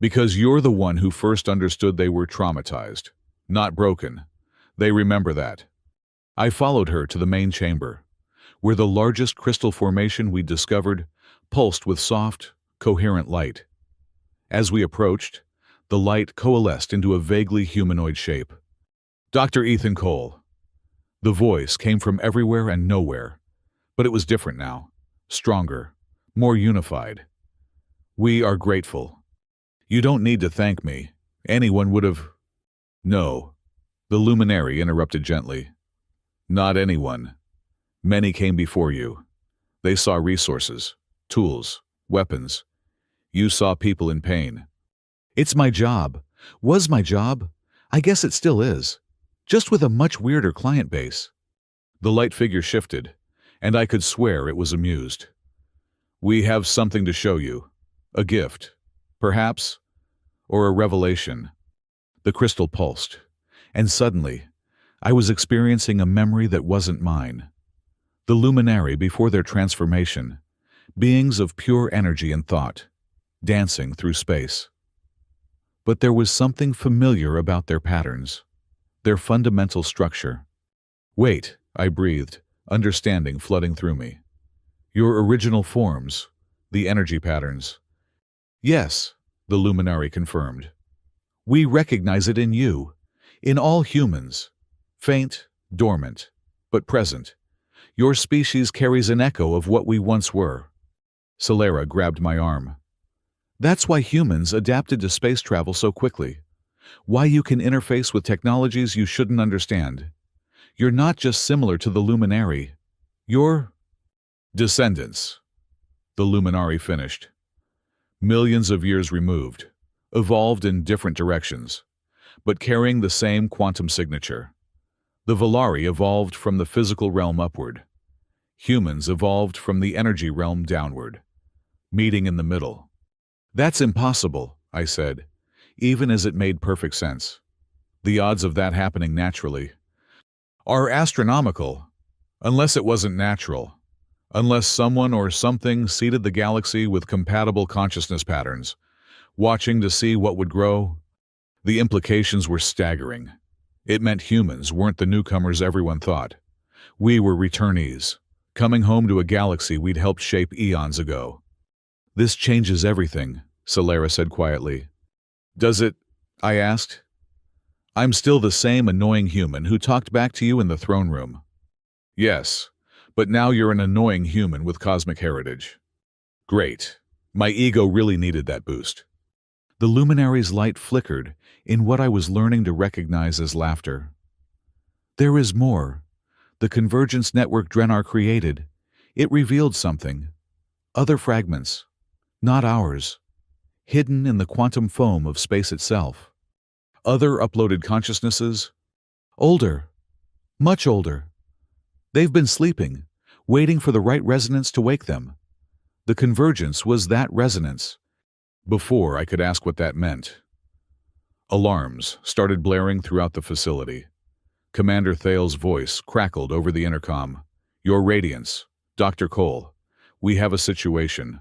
"Because you're the one who first understood they were traumatized, not broken. They remember that." I followed her to the main chamber, where the largest crystal formation we'd discovered pulsed with soft, coherent light. As we approached, the light coalesced into a vaguely humanoid shape. "Dr. Ethan Cole." The voice came from everywhere and nowhere, but it was different now, stronger, more unified. "We are grateful. You don't need to thank me. Anyone would have—" "No," the luminary interrupted gently. "Not anyone. Many came before you. They saw resources, tools, weapons. You saw people in pain." "It's my job. Was my job. I guess it still is. Just with a much weirder client base." The light figure shifted, and I could swear it was amused. "We have something to show you. A gift, perhaps, or a revelation." The crystal pulsed, and suddenly, I was experiencing a memory that wasn't mine. The luminary before their transformation, beings of pure energy and thought, dancing through space. But there was something familiar about their patterns, their fundamental structure. "Wait," I breathed, understanding flooding through me. "Your original forms, the energy patterns." "Yes," the luminary confirmed. "We recognize it in you, in all humans. Faint, dormant, but present. Your species carries an echo of what we once were." Solera grabbed my arm. "That's why humans adapted to space travel so quickly. Why you can interface with technologies you shouldn't understand. You're not just similar to the luminary. You're descendants," the luminary finished. "Millions of years removed, evolved in different directions, but carrying the same quantum signature. The Volari evolved from the physical realm upward. Humans evolved from the energy realm downward, meeting in the middle." "That's impossible," I said, even as it made perfect sense. "The odds of that happening naturally are astronomical, unless it wasn't natural, unless someone or something seeded the galaxy with compatible consciousness patterns, watching to see what would grow." The implications were staggering. It meant humans weren't the newcomers everyone thought. We were returnees, coming home to a galaxy we'd helped shape eons ago. "This changes everything," Solera said quietly. "Does it?" I asked. "I'm still the same annoying human who talked back to you in the throne room." "Yes, but now you're an annoying human with cosmic heritage." "Great. My ego really needed that boost." The luminary's light flickered in what I was learning to recognize as laughter. "There is more. The convergence network Drenar created. It revealed something. Other fragments. Not ours. Hidden in the quantum foam of space itself. Other uploaded consciousnesses. Older. Much older. They've been sleeping, waiting for the right resonance to wake them. The convergence was that resonance." Before I could ask what that meant, alarms started blaring throughout the facility. Commander Thale's voice crackled over the intercom. "Your Radiance. Dr. Cole, we have a situation.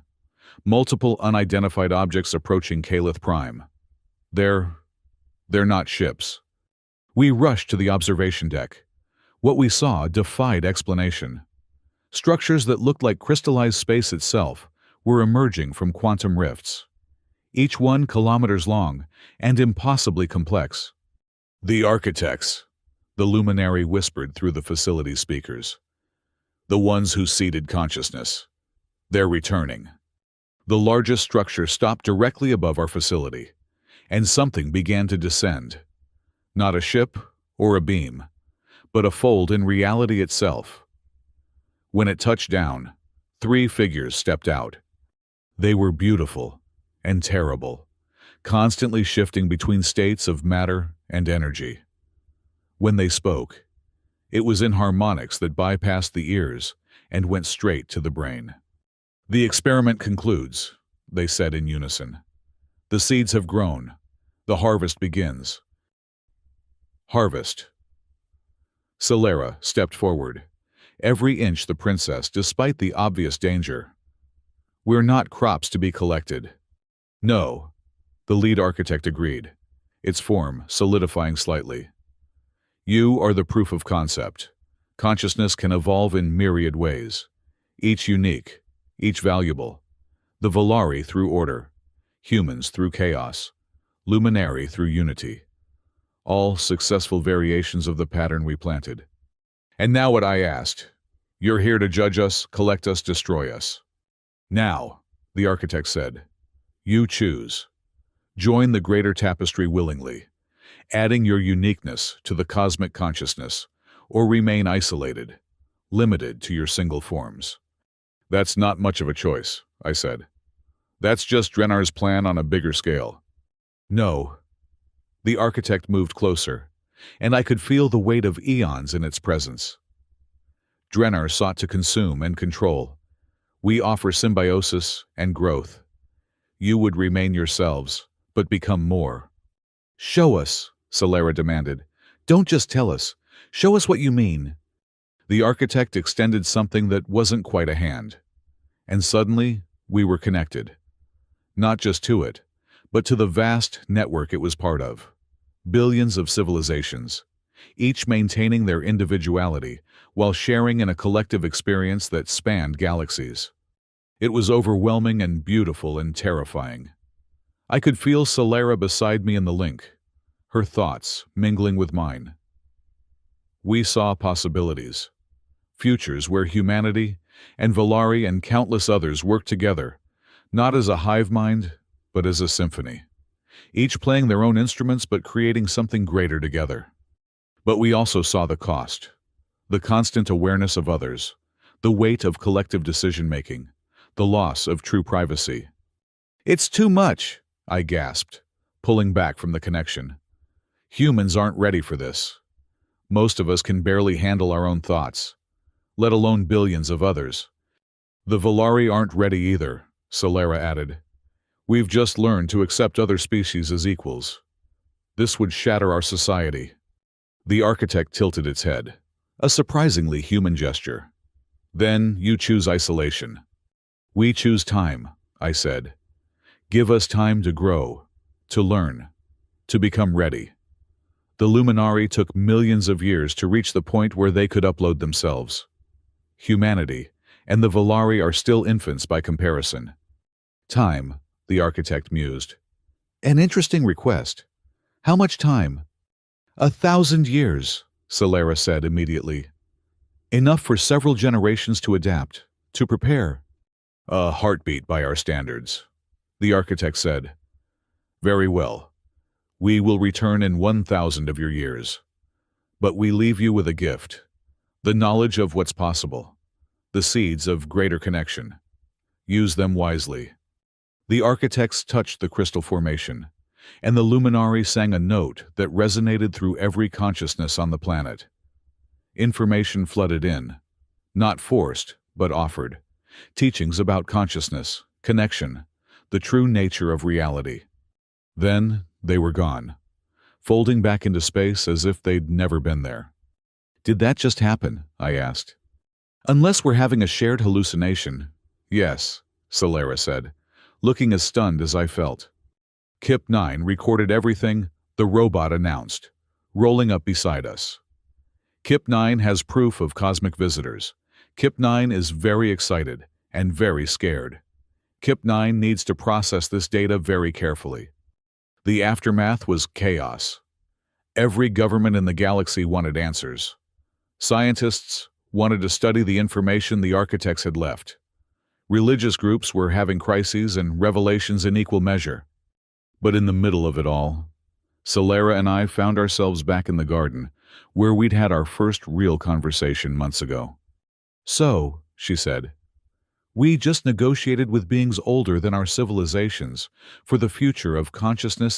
Multiple unidentified objects approaching Calith Prime. They're not ships. We rushed to the observation deck. What we saw defied explanation. Structures that looked like crystallized space itself were emerging from quantum rifts, each one kilometers long and impossibly complex. The architects, the luminary whispered through the facility's speakers. The ones who seeded consciousness. They're returning. The largest structure stopped directly above our facility, and something began to descend. Not a ship or a beam, but a fold in reality itself. When it touched down, 3 figures stepped out. They were beautiful and terrible, constantly shifting between states of matter and energy. When they spoke, it was in harmonics that bypassed the ears and went straight to the brain. The experiment concludes, they said in unison. The seeds have grown. The harvest begins. Harvest. Celera stepped forward, every inch the princess despite the obvious danger. We're not crops to be collected. No, the lead architect agreed, its form solidifying slightly. You are the proof of concept. Consciousness can evolve in myriad ways, each unique, each valuable. The Volari through order, humans through chaos, luminary through unity. All successful variations of the pattern we planted. And now what I asked. You're here to judge us, collect us, destroy us. Now, the architect said, you choose. Join the greater tapestry willingly, adding your uniqueness to the cosmic consciousness, or remain isolated, limited to your single forms. That's not much of a choice, I said. That's just Drenar's plan on a bigger scale. No. The architect moved closer, and I could feel the weight of eons in its presence. Drenar sought to consume and control. We offer symbiosis and growth. You would remain yourselves, but become more. Show us, Celera demanded. Don't just tell us. Show us what you mean. The architect extended something that wasn't quite a hand. And suddenly, we were connected. Not just to it, but to the vast network it was part of. Billions of civilizations, each maintaining their individuality while sharing in a collective experience that spanned galaxies. It was overwhelming and beautiful and terrifying. I could feel Celera beside me in the link, her thoughts mingling with mine. We saw possibilities, futures where humanity and Volari and countless others worked together, not as a hive mind, but as a symphony, each playing their own instruments but creating something greater together. But we also saw the cost, the constant awareness of others, the weight of collective decision-making, the loss of true privacy. It's too much, I gasped, pulling back from the connection. Humans aren't ready for this. Most of us can barely handle our own thoughts, let alone billions of others. The Volari aren't ready either, Celera added. We've just learned to accept other species as equals. This would shatter our society. The architect tilted its head, a surprisingly human gesture. Then you choose isolation. We choose time, I said. Give us time to grow, to learn, to become ready. The Luminari took millions of years to reach the point where they could upload themselves. Humanity and the Volari are still infants by comparison. Time, the architect mused. An interesting request. How much time? 1,000 years, Celera said immediately. Enough for several generations to adapt, to prepare. A heartbeat by our standards, the architect said. Very well. We will return in 1,000 of your years. But we leave you with a gift. The knowledge of what's possible. The seeds of greater connection. Use them wisely. The architects touched the crystal formation, and the Luminari sang a note that resonated through every consciousness on the planet. Information flooded in, not forced, but offered. Teachings about consciousness, connection, the true nature of reality. Then they were gone, folding back into space as if they'd never been there. Did that just happen? I asked. Unless we're having a shared hallucination. Yes, Solera said, looking as stunned as I felt. Kip-9 recorded everything, the robot announced, rolling up beside us. Kip-9 has proof of cosmic visitors. Kip-9 is very excited and very scared. Kip-9 needs to process this data very carefully. The aftermath was chaos. Every government in the galaxy wanted answers. Scientists wanted to study the information the architects had left. Religious groups were having crises and revelations in equal measure. But in the middle of it all, Solera and I found ourselves back in the garden, where we'd had our first real conversation months ago. "So," she said, "we just negotiated with beings older than our civilizations for the future of consciousness and